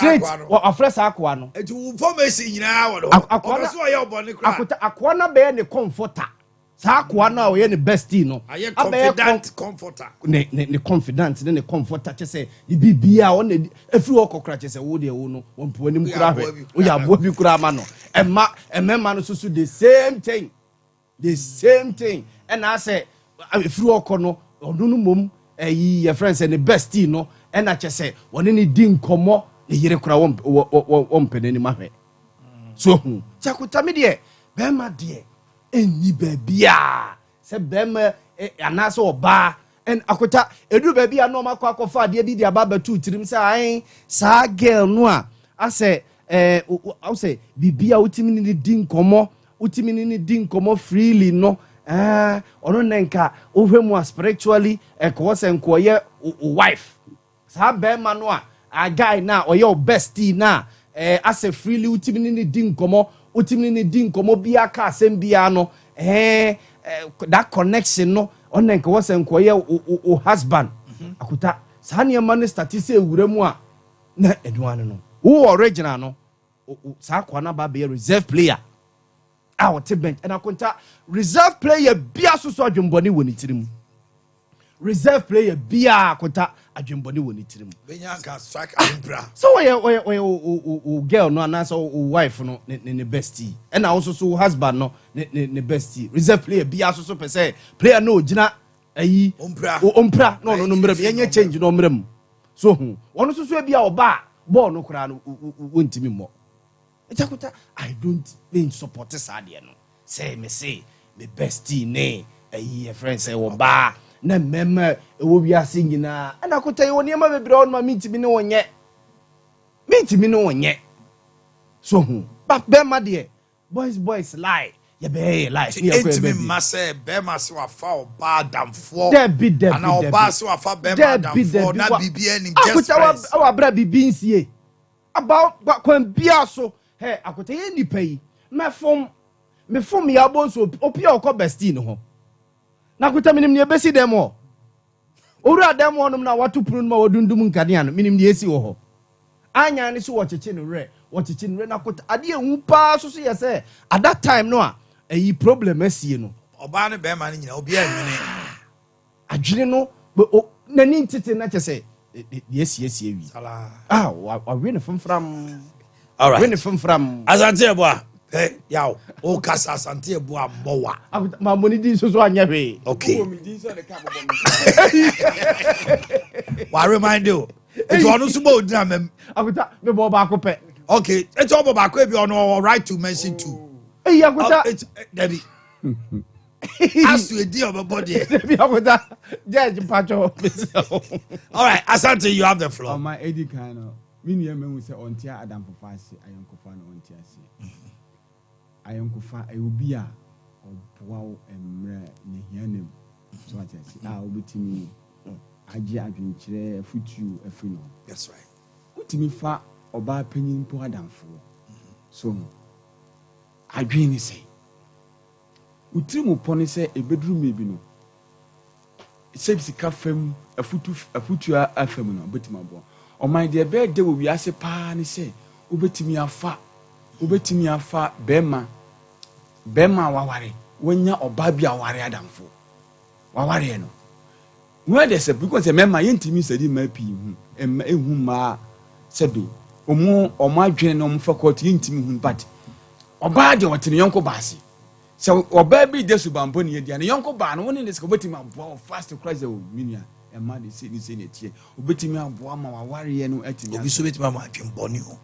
aquano. It will information now. Aquana be any comforter. Aquana or any bestie no. I am confident comforter. Ne confident, then the comforter just say, you be beer on a few ococratches, a woody uno, one poem crabe. We are Bobby Kuramano. And man so the same thing. The same thing. And I say, I'm a few ocono, or no mum, your friends and the bestie no. And I just say, one any ding como, the year one penny in my head. So, Chakutami dear, Bema dear. Any baby se bema anaso oba and akota edu baby no makwa kofa de bi dia baba tu tirim se ai sa girl no a say I say bibia utimi ni din komo freely no ono nenka ohwemu spiritually ko se nkoye wife sa bema no a guy na oye bestie na ase freely utimi ni din komo utimi ni din komo bia ka asem bia no that connection no onen ko wasen ko ye o husband akuta sa ne man start say ewuremu a na eduane no wo original no sa kwa na ba be reserve player a wote bench and akonta reserve player bia so adwumbɔne wɔ ne tirim reserve player bia akonta adwumbɔne wɔ ne tirim benya ka strike impra so o girl no anasa o wife no ne bestie and also so husband no ne bestie reserve player bia so per se player no gina ayi ompra no mrem yenye change no mrem so ono so bia oba ball no kura no wontimi mo etakota I don't mean support sade no say me bestie ne ayi friend say oba na mema ewo wiase nyina ana akota ye woni ma bebre on ma mitimi ne wonye so but be ma de boys lie ye be lie intimi ma say be ma se wa fa oba damfo Debi ana oba se wa fa be ma damfo na bibia ni just friends awa bra bibi nsie about kwan bia so hey akota ye nipa yi me fom ya bonso opia okọ bestie no ho na akota minim ne besi dem o owura dem onom na watu punu ma wodundum nkadea no minim ne esi wo ho anya ne so wocheche no re na akota ade ehu pa so ye se at that time no a eyi problem asie no oba ne be ma ne nyina obi anwene adwene no nani ntete na chese de esi wi wa we ne fomfram all right we ne fomfram asante eboa hey yaw o kasa asante eboa mbowa ma moni din so anya hwe okay wa remind you it ono so bo din amem akuta me bo ba akopɛ okay it's all ba ko e bi ono right to mention too akuta Debbie as you deal about body Debbie akuta judge pacho all right asante you have the floor my edi kind of mini emu say ontia adam for fast ayonkofa na ontia se ayonkofa obi a oboa emre ne hianem so atese obetimi agi adwenkyere afutu afino that's right utimi fa oba panyin po adamfo so adwene sei utimu poni se ebedru mebi no sebisika fam afutu afam no betima bo o man de be de wo wiase pa ne se obetimi afa bema waware wonya oba bia ware adamfo waware no where they say because the member yentimi sadi mapi hu ehu ma sebi omo adwene no mfa court yentimi hu but oba de wotene yonko baase so oba bi de subampo ne yedi an yonko ba no woni ne se obetimi aboa fast christ o minia ema de se ne tie obetimi aboa ma waware ye no atimi obi so betimi ma adwemboni ho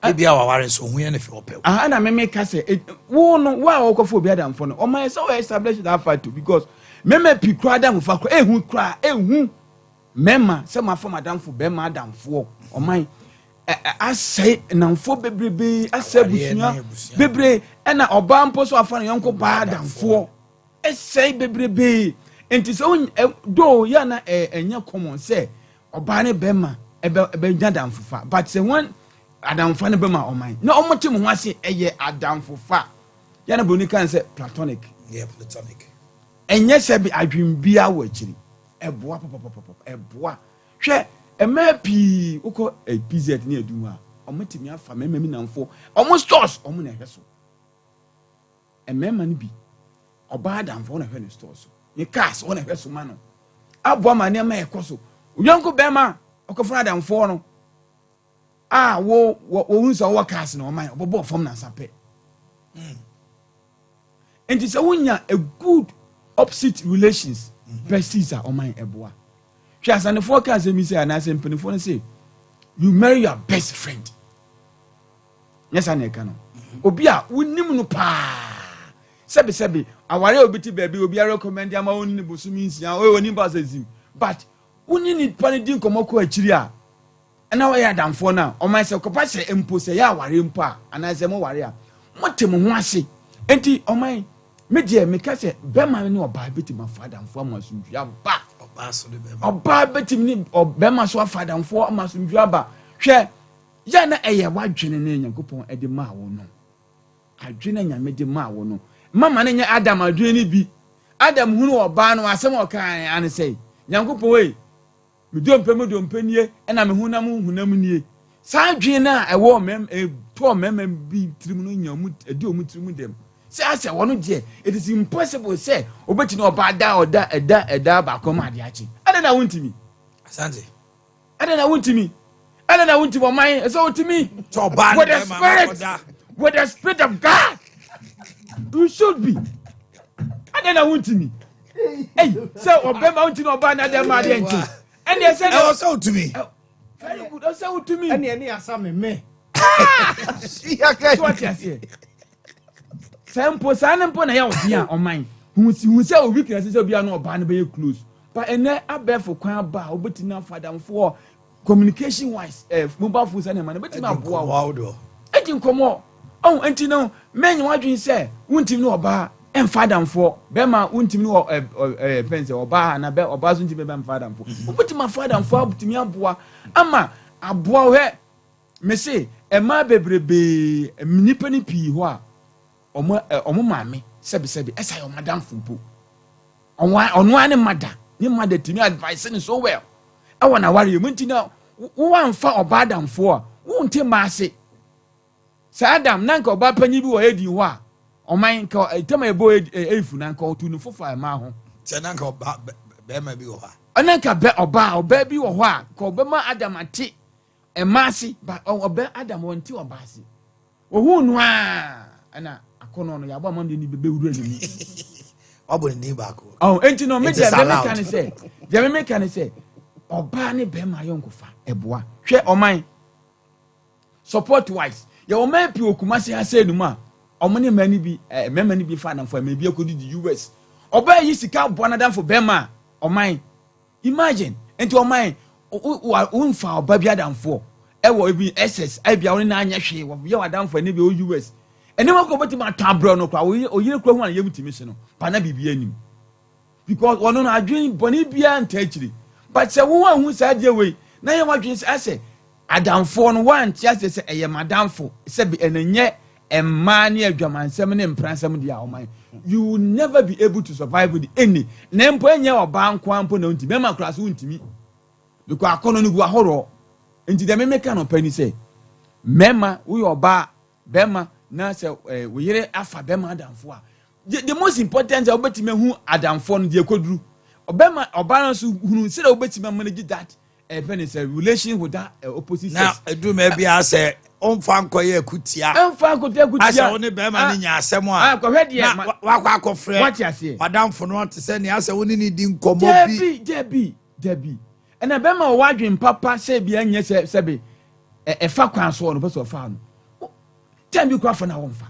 ebia waware so hu ye ne fe opel na me ka se wo no wa okofo obi adamfo no o man say we establish that fact because mema pikra adamfo kra ehu mema se ma fo adamfo be ma adamfo o man asai namfo bebrebe asai busunya bebre na oba mpo so afa no yonko ba adamfo asai bebrebe enti so do ya na enya common say oba ne be ma ebe nya adamfo fa but say one adamfo ne be ma o man na omo tim ho ase eye adamfo fa ya na boni kan say platonic enye se bi adwembia wo akiri eboa pop eboa hwe emapi uko PZ ne adu ha omotimi afa memami namfo omo stores omo na hweso emema ne bi oba adamfo na hwe ne stores ni cars wona hweso ma no aboa ma ne ma ekoso uyonko bema okofra adamfo no wo unsa wo cars na o man obobo fom na sape enti se wonya a good opposite relations besties are on my eboa just and the forecast me say and I say penifo say you marry your best friend yes I can obi a wonim no pa sebi aware obiti baby obi a recommend am woni ne bosumi nsia o woni ba sazim but woni ni pa ne din komoko akiri a na wa ya damfo na o man say kopa say empo say ya aware empo a ana say mo ware a motem ho ase enti o man me die me ka say be ma ne oba beti ma fa damfo amasundua ba oba betimi ni obema so afadamfo amasundwu aba hwe ya na eye wadwene ne Nyankopon ede ma wo no adwene nyame de ma wo no mama ne nya Adam adwene ni bi Adam hunu oba no asem okan ane sei Nyankopon we me dompe nie na me hunam nie Sandrina, a woman, a poor man be trimming your mood, a do with them. Say, I say, one day, it is impossible, say, or but you know about that or that, a da, back on my diachi. I don't know, want to me. Asante. I don't know, want to me. I don't know, want to my mind, so to me. So bad, with the spirit of God, you should be. I don't know, want to me. Hey, so, Obama, want to know about that, my dear. And they said, oh, so to me. Very good, also to me. Any assam me. What you say? Sample, Sanampo, na ya on mine. Who say weakness will be no ban be close. But and then I bear for Quan Bar, but enough for them for communication wise, mobile phones and money, but enough. Wow, I didn't come on. Oh, and you know, men, what do you say? Won't you know about and father for Bema, won't you know pencil or bar and a bell or bazin to be father for? But my father for to me, Ama, a boy, me say, a my baby, a minipany pea, or mammy, sebi, as I am Madame Fubu. On one mother, your mother to me advising so well. I want to worry you, want to know one for or bad and for, won't you, Massy? Sadam, Nanko, Bapany, or Eddie, wa. Or mine call a time a boy a funanko to no for a mile. Sananko, Bema be over. Ananka bet or bar or baby or what, call Bema Adam and tea, and Massy, but or bet Adam won't to a bassy. Or who no, and I can't know about Monday be ready. Oh, and you know, me can say, the can say, or Barney Bema Yonkofa, a boy, share or mine. Support wise, your man Pio Kumasi has said, Ma, or many be fan for maybe you could do the US. Or buy you to count one of them for Bema or mine. Imagine, and to mine, who are own for Babia than for. I will be SS, I be only 9 years, you are down for any US. And then go back to my tabro no kwa o yire kro hu an yemuti mission pa na bibia nim because one no adwen boni bia ntachiri but say wo hu sa de we na ye wadwen say adamfo no wan tia say eye madamfo say be enenye emma ne adwamansem ne mpransem dia o man you will never be able to survive with any na mpo enye oba nkwa mpo na unti mema kra so untimi because akono no gu ahoro enti de memeka no pani say mema wo oba bema na say we yere afa bema adamfo a the most important is obetime hu adamfo no de koduru obema oba so hunu say obetime manage that penis relation with that opposite now do maybe I say onfa nkoye akutia asa woni bema ni nya asem a akọhwe de wakwa akọfre what you say madamfo no te say ni asa woni ni di nkomo bi ena bema o wadwen papa say bia nye sebe fa kwan so no be so fa no time bi kwa fa na wonfa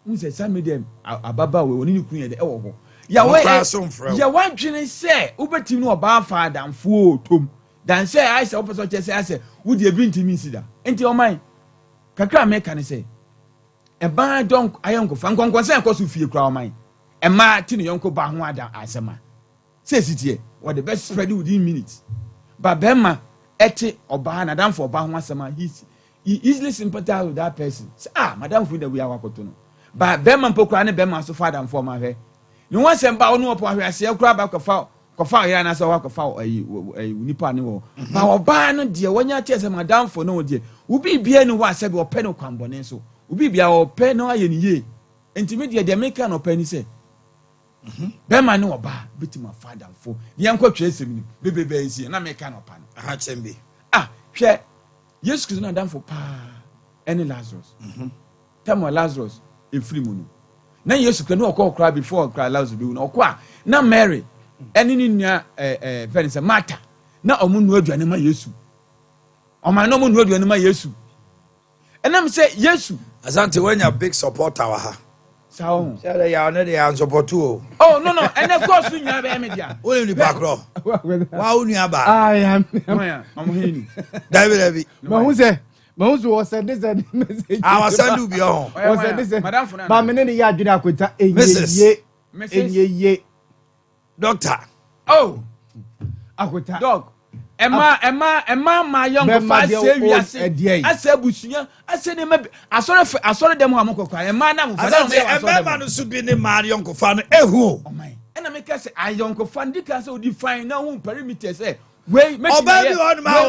unse some dem ababa we woni ni kunye de e wo ho ya wadwen say ubetim no oba fa adamfo tom dan say I say opposite say I say would you bring to me sida enti o man kakra me kan say e ba don ayonko fa nkonkon say akoso fie kra o man e ma ti ne yonko ba ho ada asema say sitie what the best spread within minutes but bema eti oba na adamfo oba ho asema he easily sympathize with that person say madam for that we are wakoto no but bema mpokra ne bema so father for ma hwe ni won sem ba onu opo ahwe ase kra ba kofa ya na so wa kofa nipa ne wo ba oba no de wonya tie se madam for no de ubi bia ni wa se be ope no kwambone so ubi bia ope no aye ni ye ntimi de make no pe ni se bema ne oba bitima father for ye nkwa twa sem ni bebebe isi na make no pa no aha chembe hwe Yesu Kristo na adamfo pa any Lazarus tamo Lazarus efiri mu no na Yesu Kristo no okọ before okra Lazarus bi no okọ na Mary eni ni nua very say Martha na omunu aduane ma Yesu oman no omunu aduane ma Yesu enam say Yesu asante when you big supporter wa ha sao say ya no dey support o oh no and of course we nua be media o ni background wa o nua ba I am Omanhene David ma hu say was send this message I send you be on was send this madam for na ba me ne ya adwene akwenta enye doctor akwenta dog Emma ma young fa say we ase busunya ase ne ma asore dem ho amokokwa Emma na mo fa Emma no so bi ne ma young fa no ehu o man ena me ka say ayoung fa ndika say o define na hu perimeter say Wait, Obaby on my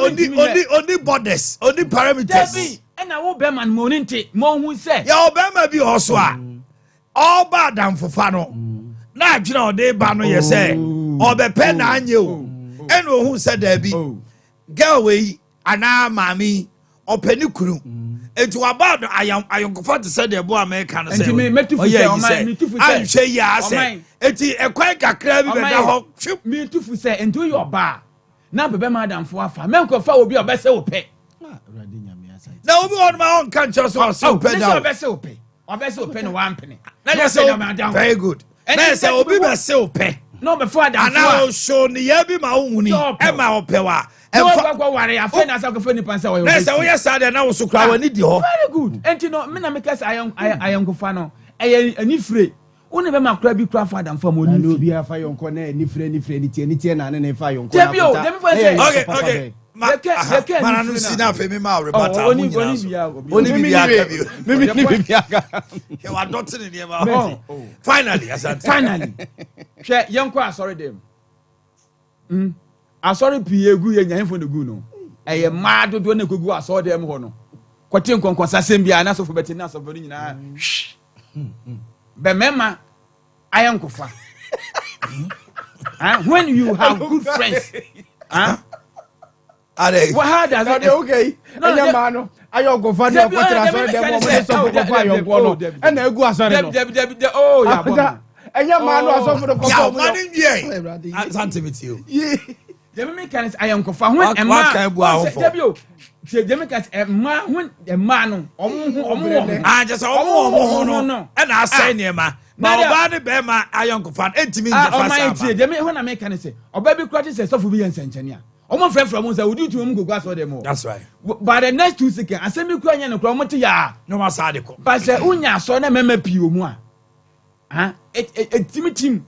only borders, only parameters. And I will be man moninti, mo who say. Ya Obama be also all bad than for Fano. Now, you know, they ban you say, or the pen and you. And who said there be girl way, and now, mammy, or penukuru. And to about I am comfort to say the boy American. And to me, I say, yes, it's a quite a crab, me to say, and do your bar. Now, be madam for a family, will be a vessel pay. Now, we on my own country, so pay down vessel pay. Or vessel penny 1 penny. Very good. And I say, be vessel pay. No, before that, now show the Yabi Mauni, Emma Opewa. And what worry, I find as I can find the pencil. Yes, I said, and I was so cry when you very good. And you know, Minamicas, I am Gofano, and if free. Only when my crabby craft and for money will be a fire on corner, any friend, and a fire on okay. Finally, young class, sorry, them. I sorry, Pierre Gouye and for the Guno. I am mad to do a good I saw them. Quatin Conquest, Assembly, and also for Bettinas of Bonina. Remember, I am Kofa. When you have good friends, what hard does it? Okay, no, man. I don't go for them. And I go as oh, yeah. And your man was over the money. With you. The mechanics I am Kofa. When a man, Democrats a man when a man I just no and I say near ma now bad bema I uncle fan 8 minutes when I make say or baby crutches say so for be engineer omo friend from us would do to him go gas for them. That's right. By the next 2 seconds I say me kwa nya no kwa moti ya no ma sa de ko but say unya so na mema pio mu a team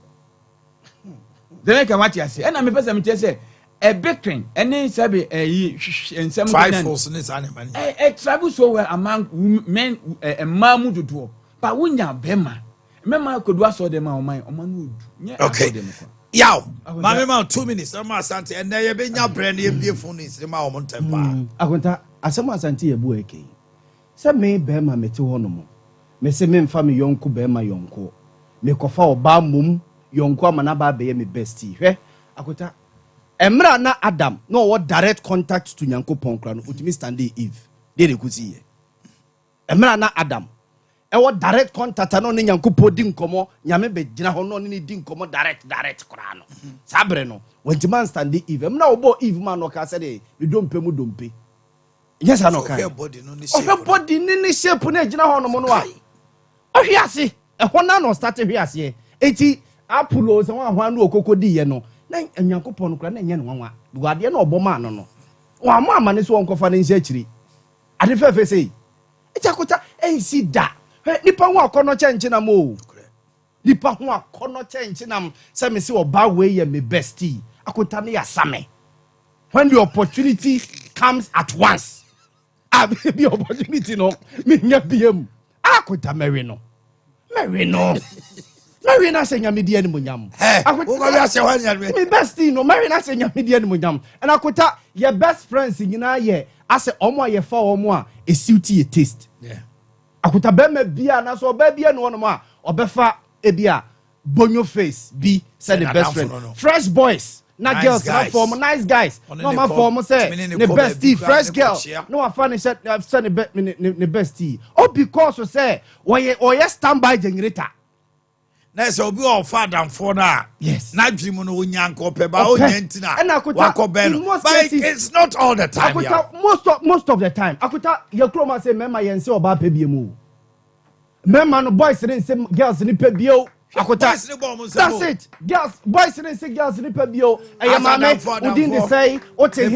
the make what you say and I me person me say a bakery and then sabi and some trifles in this animal travel so well among men a man would do but when ya bema mema could was so them on my would okay yaw mama 2 minutes I'm asante and there be nya brand e phone is the ma on tempa akonta asema asante ye Boakye se me bema meti ho no mo me se me mfa me yonko bema yonko me kofa oba mum yonko amana ba be ye me bestie hwe akonta Emra na Adam no what direct contact to Nyankopon kra no utimi stande Eve dey dey kusi ye Emra na Adam e what direct contact no ne Nyankopon di nkomo nyame be gina ho no ne di nkomo direct kra no sabre no wantima stande Eve emra obo Eve man no ka say dey me dompe mu dompe yes no kan body no ni shape na gina ho no mo no a ohwiase e ho na no start hwiase eti apulo se wan ho anu okokodi ye no na Nyankopon kra na nya no wanwa buade na oboma no wa mo amane so onkofa na nsi akiri ade fefe sei etakota ensi da nipa ho akono chenche na mo nipa ho akono chenche na se me se oba we ye me bestie akota na ya same when the opportunity comes at once the opportunity no me nya biem akota mewe no Mary na say nyame die ni munyam. Me bestie no Mary na say nyame die ni munyam. And akota your best friends nyina ye ase omo ye fa omo a esiuti ye taste. Yeah. Akota be me bia na so ba bia no no a obefa ebia bonyo face bi say the best friend. Fresh boys na nice girls guys. Na form nice guys. No ma form say the bestie fresh girl. No afani say the bestie. Oh because we say oye standby generator. Na so obi o father for na yes na dream no onyanko pe ba onyentina wakobelo but it's not all the time most of the time akuta your chroma say mema yense oba pe biemu mema no boys ni say girls ni pe bio akuta that's it girls boys ni say girls ni pe bio ayamame udin dey say ote he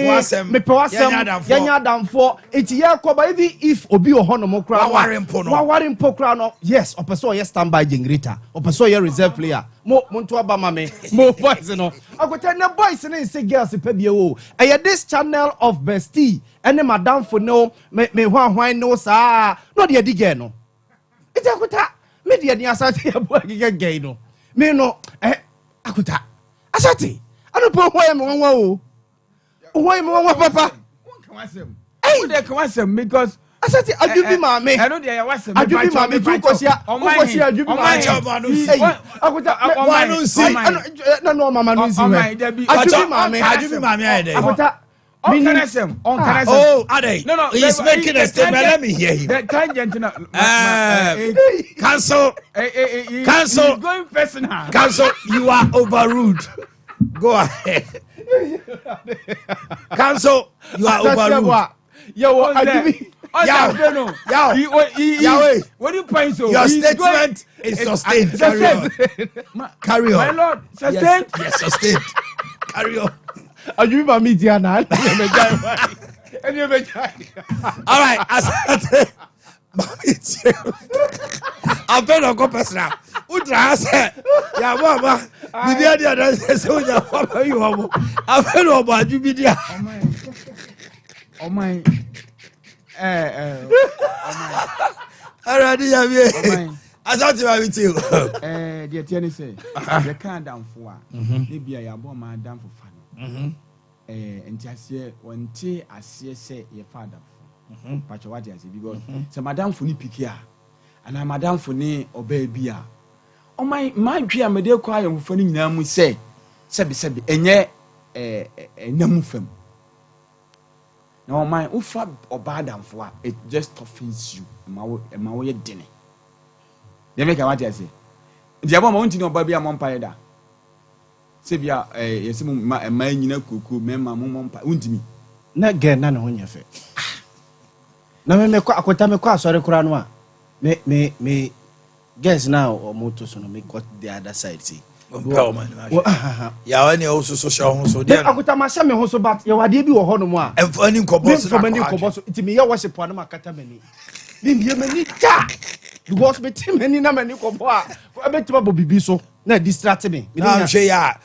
me pe wasem yanya damfo eti yakoba even if obi ohono mo kra wawarin po kra no yes opeso yes standby generator opeso yes reserve player mo nto aba mame mo boys no akuta na boys ni say girls pe bio eye this channel of bestie ene madam for no me hwan no sa no de dige no eti akuta me de ni asate ya Boakye gay no me no akuta asate anu po ho ya me wanwa o Why mo papa? Who dey come asem because Asati ajubi mame. I know dey wasem. Ajubi mame tu kosia. Okosi ajubi mame. Akuta Wanu si. No mama no si. Ajubi mame. Ajubi mame aye dey. Akuta On Canasem. Oh, Ade. No, he's making a statement. Let me hear him. The tangent Cancel. Cancel. He's going personal. Cancel. You are overruled. Go ahead. Cancel. You are overruled. Yo, Ajubi. Yahweh. What do you point so? Your statement is sustained. Carry on. Carry on. My lord, sustained? Yes, sustained. Carry on. Ajubi mame Diana. All right. I'm going to go personal. Udra say, ya mama, bibi dia na say o ya papa you omo. Afenu obo ajubi dia. Oh my. Already ya be. Asante ma with you. The tiani say, the kan damfo a, e bia ya bo ma damfo fa no. Enti ase wonte ase say ye father. Pacho what you say because say madam fo ni piki a, ana madam fo ni oba bia. Oh my dwi a mede kwa ya mfa ni nyina mu say sebi enye enam fam. Now my ufa oba damfo a, it just offends you. Ma wo ye dene. They make what you say. Dia bo ma wonti ni oba bia mo mpa da. Se bia yesimu ma nyina kuku mema mo mpa wontimi. Na ge na ne ho nya fe. Na me kwa akota me kwa asore kura no a. Me guess now moto so no me got the other side see. Ya wani also social ho so dey. Akota ma se me ho so but ya wade bi wo ho no mo a. Emfani nkobo so iti me ya worship na makata mani. Bi mani ta. Because me team mani na mani kobo a. Abetima bo bibi so na distract me. Na hwe ya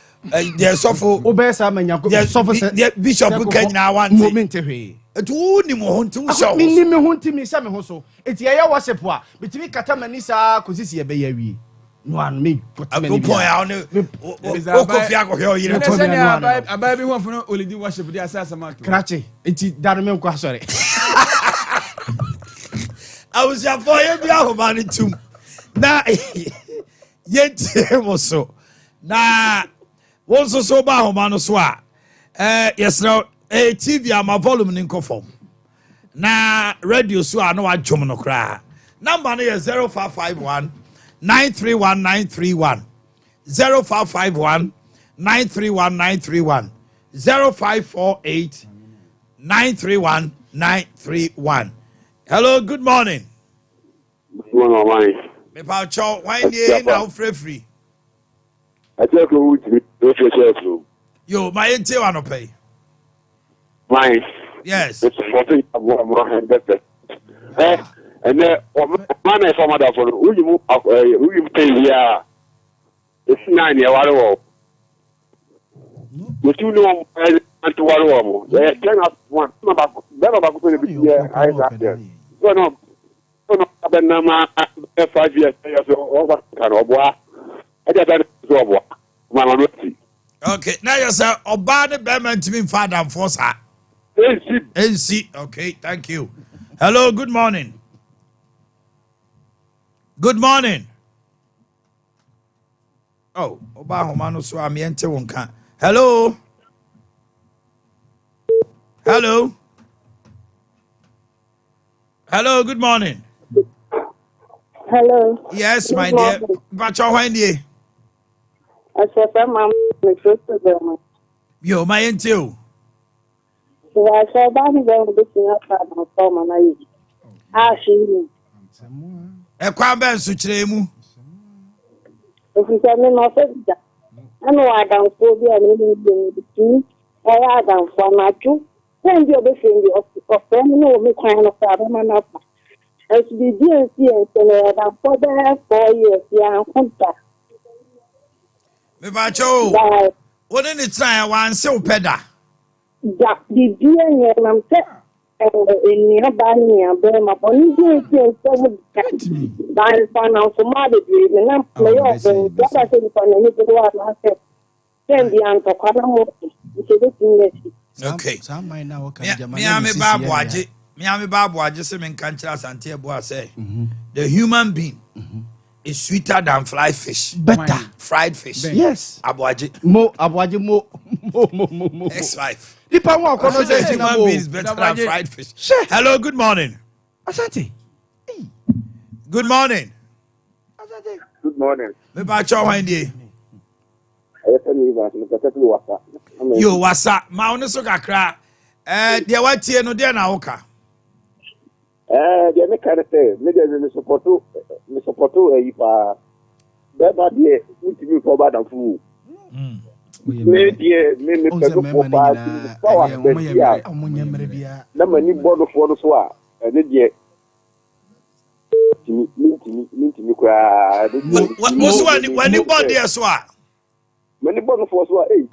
there suffer obesa manyako suffer the bishop kanyina want moment hwe. Etu ni mo ho ntum so. Me ho ntimi se me ho so. Iti ya worship a bitimi kata mani sa kozisi ye be ya wi. No an me kota mani. Go ya no. O kofi akohwe o yire to me no. Aba bi ho fo olidi worship dey asasa mato. Krache. Iti daro me nkwa sorry. I was ya for you bia ho mani tum. Na yente mo so. Na won so ba ho mano so a yes now TV ama volume ni nkofom na radio so a no adwom no kra number no is 0551 931 931 0551 931 931 0548 931 931. Hello, good morning. Good morning. Me pa cho why dey now free. I tell you who to Yo, my ente wa no pay. Mine. Yes. It's something and better. And then man is from other for who you pay here. It's 9 year old. You two know to Waro. Yeah, can up one about better going to be here. I got there. No, 5 years over can over. I just over. Mama. Okay, now you say Obade Beman to me father and force her. NC. Okay, thank you. Hello, good morning. Good morning. Oh, Oba Homano so amiente wonka. Hello. Hello. Hello, good morning. Hello. Yes, my dear. Bacho Wendy. I said, I'm Yo, my ente. So I said, I'm going to be up for my age. E kwa ben su chiremu. If you tell me no say I know I don't go be any I don't for my two. When you be saying of no me kind of problem and up. As the DNC and so that for the 4 years yeah contact. Me bacho. What in the try one so peda. That the DNC I'm saying in Bania, Burma, only DNC so by final for my degree, and I'm play off and the other thing for any good one. I said, send the answer, Kadamo, which is Okay. Miami Babu, I just say in Kanchas and Tiaboa say the human being is sweeter than fly fish. Better. Fried fish. Yes. Abuaji. Mo. X5. The human being is better than fried fish. Hello, good morning. Asante. Good morning. Good morning. Me ba cho wan die. Yo, Yo wasa ma woni so kakra. De watie no de na woka. they make kind of say, me support you pa. Beba de, ultimi for bad and fool. Me for power. Na mani bodo for so a, ene de Minti kwa. Wo wani body so a. Many bodo for so a, me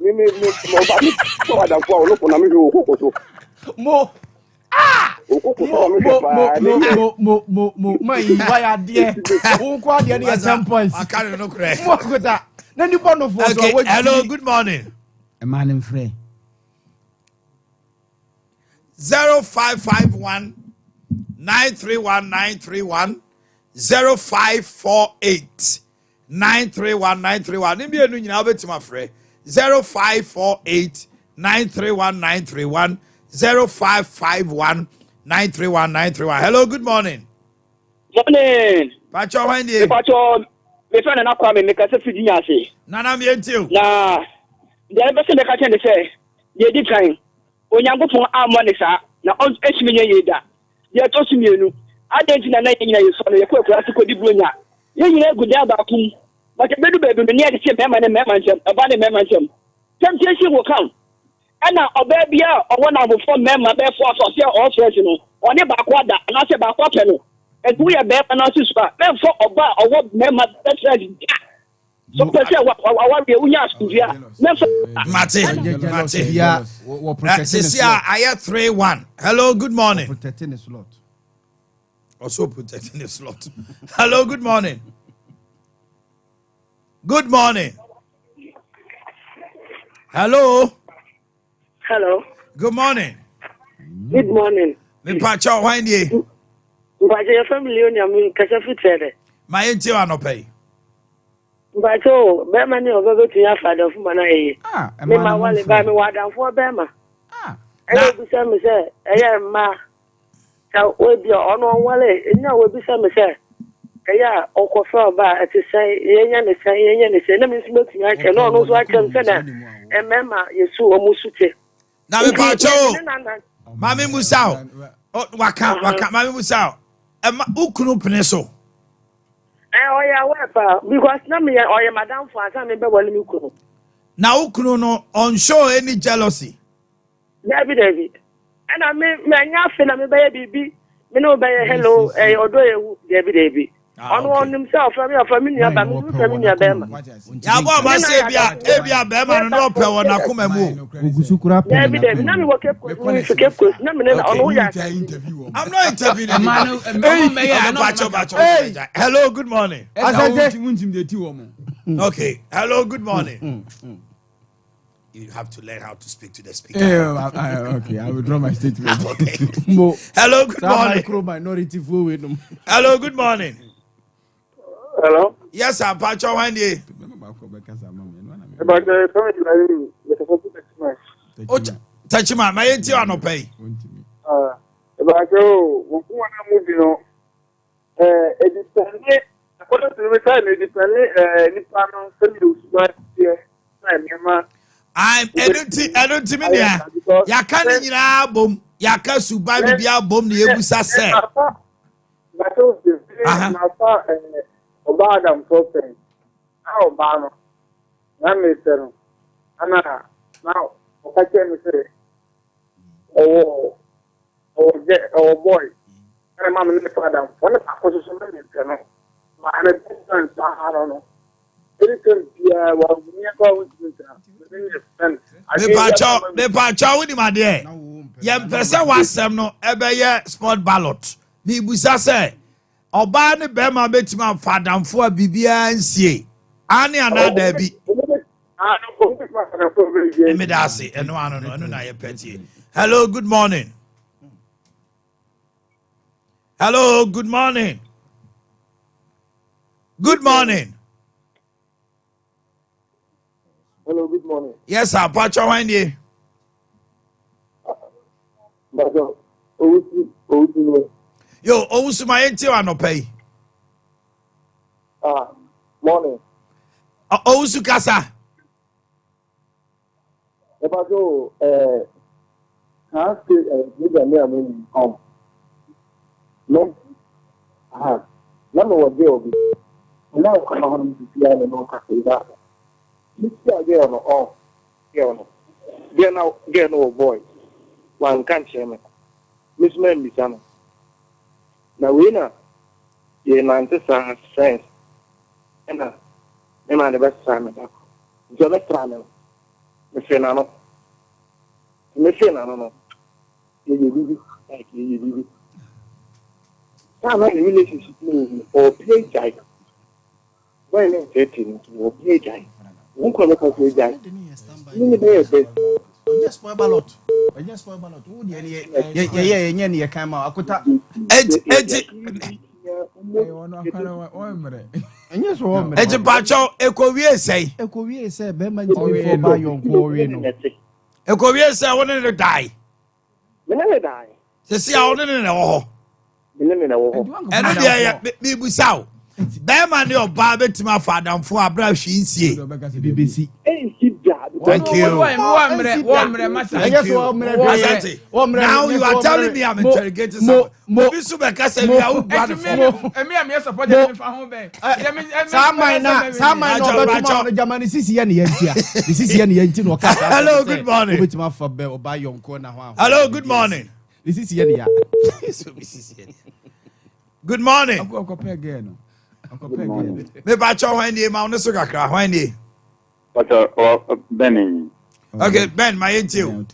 power than fool look na me go kokoso. Mo. Mo, why are dear? Who quite the 10 points? I can't know correct. Then you born of hello, good morning. A man in free. 0551 931 931 0548 931 931. Nimbi enu nyina obetima frɛ 0548 931 931 0551 931 931. Hello, good morning. Morning. Pacho wandi. Pacho, me friend na kwa me ka se fidi nyase. Nana me entiu. Na, de be se me ka tende se, ye di kan. Onyankopon ammo ne sa, na on ehimi ye da. Ye to sumienu. Adenti na nyina ye so no ye kwa asiko di bronya. Ye nyina gudia ba kum. But bedu bedu ne ye se mema ne mema nchem, aba ne mema nchem. Temptation will come. Ana obebia owo na before mema be for so all fresh no. Oni ba kwada, na se ba kwa pe no. Edu ye be na so super. Me for oba owo mema be fresh. So person wa we unya studia. Me for Mate. Sisia aya 3-1. Hello, good morning. Protecting the slot. Also protecting the slot. Hello, good morning. Good morning. Hello. Hello. Good morning. Good morning. Me pacho windi. Mbaje your family on your kasa fitere. My enti anopai. Mbajo be mani ogogo to your father fu mana e. Me ma wale ba me wadan fo be ma. E bi se me se eye ma. Ka we bi ono wale enya we bi se me se. Eya okofa ba ati sai yenya ne sai na me simo tinya ke no no so akem se na emema yesu omusute. Na me pacho. Mami Musao. Waka Mami Musao. Ukunu pene so. Oya wepa because na me oya madam for asa me be wale mi kunu. Na ukunu no on show any jealousy. David. And me nya fe na me be bibi. Me no be hello odo ewu David. On himself from your family ba me family ba ma. Ya bo ma se ebia ba ma no pe wona kuma mu. Ogusukura pe. David na me work na me na on ya. I'm not interviewing. Hello, good morning. Okay. Hello, good morning. You have to learn how to speak to the speaker. Okay, I will draw my statement. Okay. Hello, good morning. Hello, good morning. Hello? Yes, I'm Pacho Wendy. Tachima, my enti ano pay. Bajo, wona mudi no. Edipende, according to the time, edipende, ni pano, semi usuma tie, na mema. I'm edunti minia. Yaka ni nyina bom, yaka suba bibia bom na ebusa se. Bajo, na fa oba Adam Fopen. Na oba no. Na metero. Ana now okache mi se. Oh boy. And I'm not father. One of our positions in the my different I don't know. It can be well near Me pacho with my dear. Yem pesa wasem no ebeye sport ballot. Me busa se oba ne be ma betima fadamfo bibia nsie. Ani anada bi. Medasi, and one no petty. Hello, good morning. Hello, good morning. Good morning. Hello, good morning. Yes, sir. Pacho Wendy. Yo, Owusuma enti wa no pay. Morning. Owusu kasa. Ebajo, can't say, maybe I'm here, no. None of what they now come on to see no cafe that. This year, oh, get no boy. One can't share me. Miss Man, Bissana. Now, winner, ye Nantes has friends. And I'm the best time. You're the trainer. Miss Fernando. You like you. I'm not a relationship or play child. When I'm 13, or play child. Won't come up with that. You need a Just for a ballot. Just for a ballot. Yeah, you came out. I could tap. Eti Pacho, Ekowie say. Ekowie say, Beman before buy your quarry. Ekowie say, I want to die. Never die. See, I want to know. And then me busao. Bema ni oba betima fadam fo abra hwinsie. BBC. Thank you. Now you are telling me I'm interrogating someone. Maybe Subeka said we are brother for. Hello, good morning. Hello, good morning. Good morning. Me ba cho when dey ma on so kakra when dey. But Ben. Okay, Ben, my you.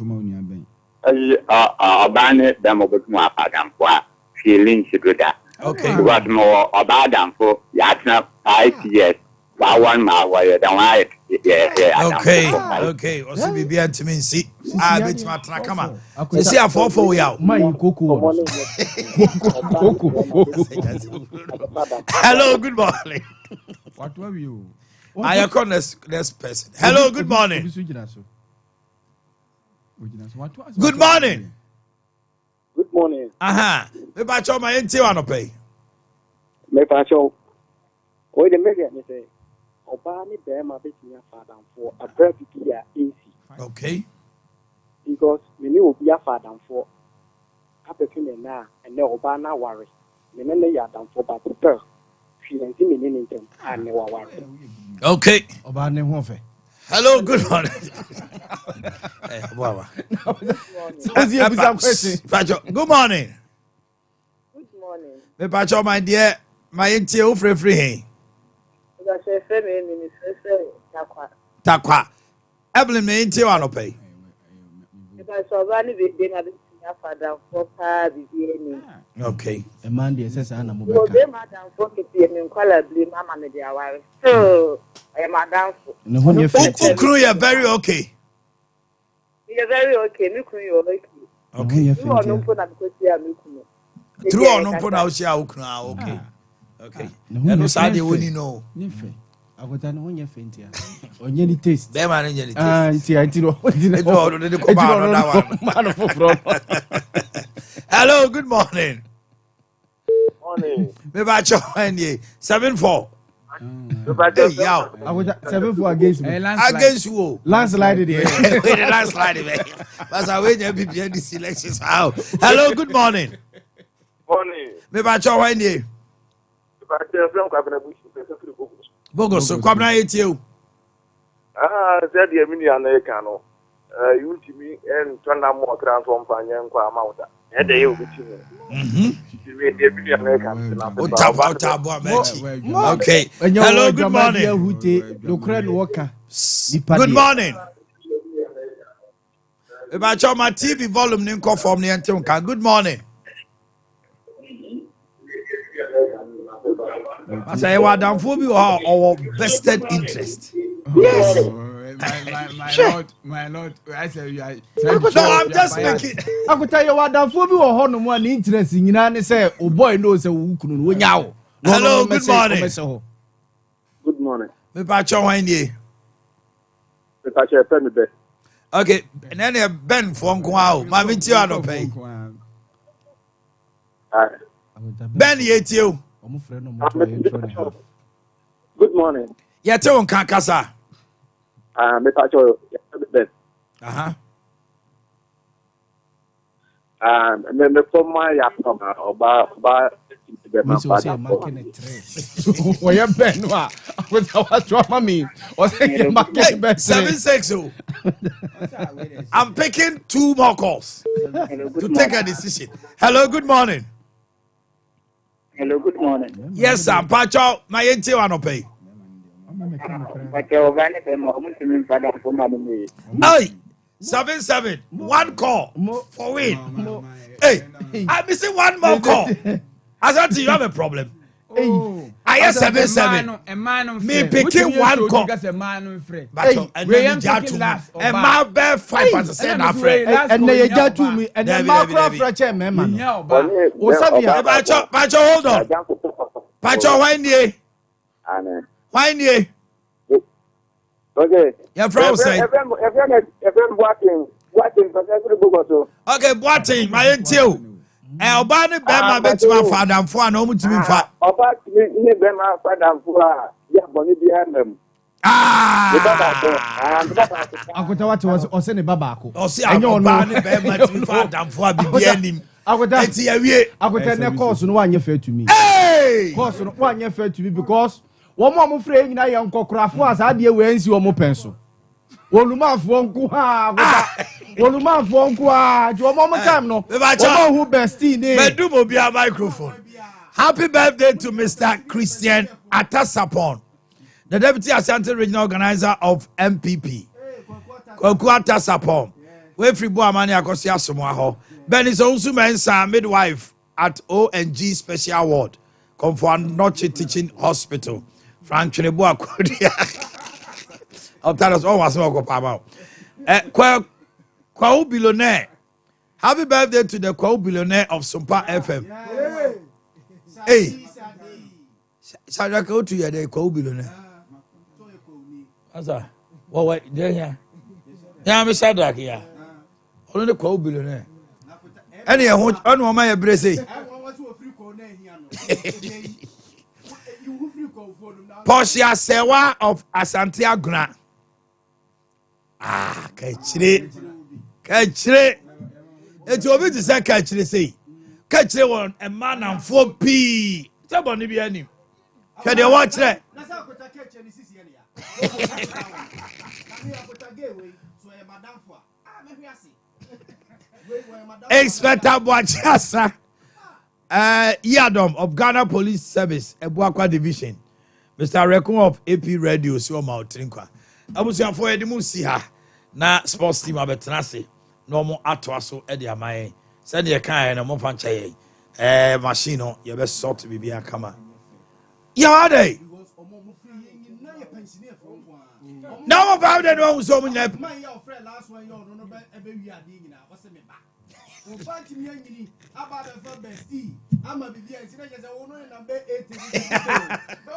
Abane them obetu apadam kwa feeling shiguda. Okay. What more abadam for yatna 5 years. Wa one ma wa dan Okay. O si bibia ntimi nsi. Bet ma tra kama. See afofo we out. Hello, good morning. What were you? I call next person. Hello, good morning. Good morning. Good morning. Me ba cho my enti wa no pay. Me pa cho. O de me get me say. Oba ni be ma be tia father for a bread here AC. Okay. Because me ni obi a father for. Apeke na and the oba na worry. Me ne ya dan for but prepare. Feeling me ni ntem and wa worry. Okay. Oba ne ho fe. Hello, good morning. Good morning. Good morning. Me pacho my dear, my enti o free he. Takwa. Evelyn me enti wa no pay. Okay. A man dey say na mo beka. Be madam for me me nkwala bli mama me dey aware. So, I am madam for. No ho nye fit. Ukru you very okay. You're very okay. Me kru you okay. Okay. You are no put na because you are me kru. True or no put na o sia ukru okay. Okay. No say dey woni no. Nife. Agota no ho nye fit ya. Onye ni taste. Be man nye ni taste. Nti no. No, dey come out that one. Man for Hello, good morning. Morning. Me ba cho any 74. Hey, Yaw. 74 against me. Against you. Landslide there. Wait, landslide there. But I wait you be the selections. How? Hello, good morning. Morning. Me ba cho any. Bogo so kwabna etie. Said the mini anekano. You to me and turn down more grand one panya nkwa amount. E dey you between. Okay. Hello, good morning. Good morning. About my TV volume ninko from the Antonka. Good morning. I say what down for you or vested interest. Yes. my lord. I say you are. No, I'm just making. I could tell you what that for me or honor one interest in and say, oh boy knows a wookun when yaw. Hello, good morning. Good morning. Me pacho wanye. Me pacho pen be. Okay, and then Ben from Kwao. Mami ti ano pay. Ben yetio. Good morning. Yete on kankasa. Me pacho Ben. Me from my yapama oba Why you Ben? What drama me? Or say market Ben 760. I'm picking 2 more calls to take a decision. Hello, good morning. Hello, good morning. Yes, sir. Pacho, my yente wano pay. Hey, 77. 1 call for win. Hey, I'm missing 1 more call. I thought you have a problem. I have 77. Me picking 1 call. But and then and my bad 5% afraid. And they got to me and then my crop fracture, man. Pacho, hold on. Pacho, why nie? Okay. Your friend say. Okay, Boakye, my until. Obani Bema betima father for no mutimi fa. Oba ni Bema father for ya boni bi hanem. Akota what was ose ne baba ko. Ose obani Bema timi father for bi anim. Akota enti awie. Akota ne course no wanye fair to me. Hey! Course no wanye fair to me because one more free nyina ye nkokrafo as ade we ansi wo mo penso. Wolumafo nku ha akota. Wolumafo nku ha jo mo time no. Wo who bestie ne. Bedum obi a microphone. Happy birthday to Mr. Christian Atasapon, the Deputy Ashanti Regional Organizer of MPP. Kwaku Atasapon. We free boy amani akosi asomwa ho. Ben is also mensa midwife at ONG Special Ward. Come for Noche Teaching Hospital. Frank Chinebo Akodia. I'll tell us all what's going on. Kwao billionaire. Happy birthday to the Kwao billionaire of Sompa FM. Hey, Sarah, go to the Kwao billionaire. What's that? Well, wait, there, yeah, I'm a Shadrach here. Only the Kwao billionaire. Any on my brace. Portia Sewa of Asante Aguna. Kachire. It's over to say Kachire say. Kachire one a man and 4p. Somebody be any. Can you watch that? Expected Boakye Yadom of Ghana Police Service, Boakye Division. Mr. Rekun of AP Radio, so Trinkwa. I was here for the Musia. Na sports team abetenase no mo ato aso e de amaye se de kan na mo fancha ye machine no ye be sort bibia kama ya dey na mo ba de no so mo nya man ya friend last one yo no be wi ade nyina wo se me ba wo fanti mi anyini aba be for bestie ama bibia nti na je se wo no na be 8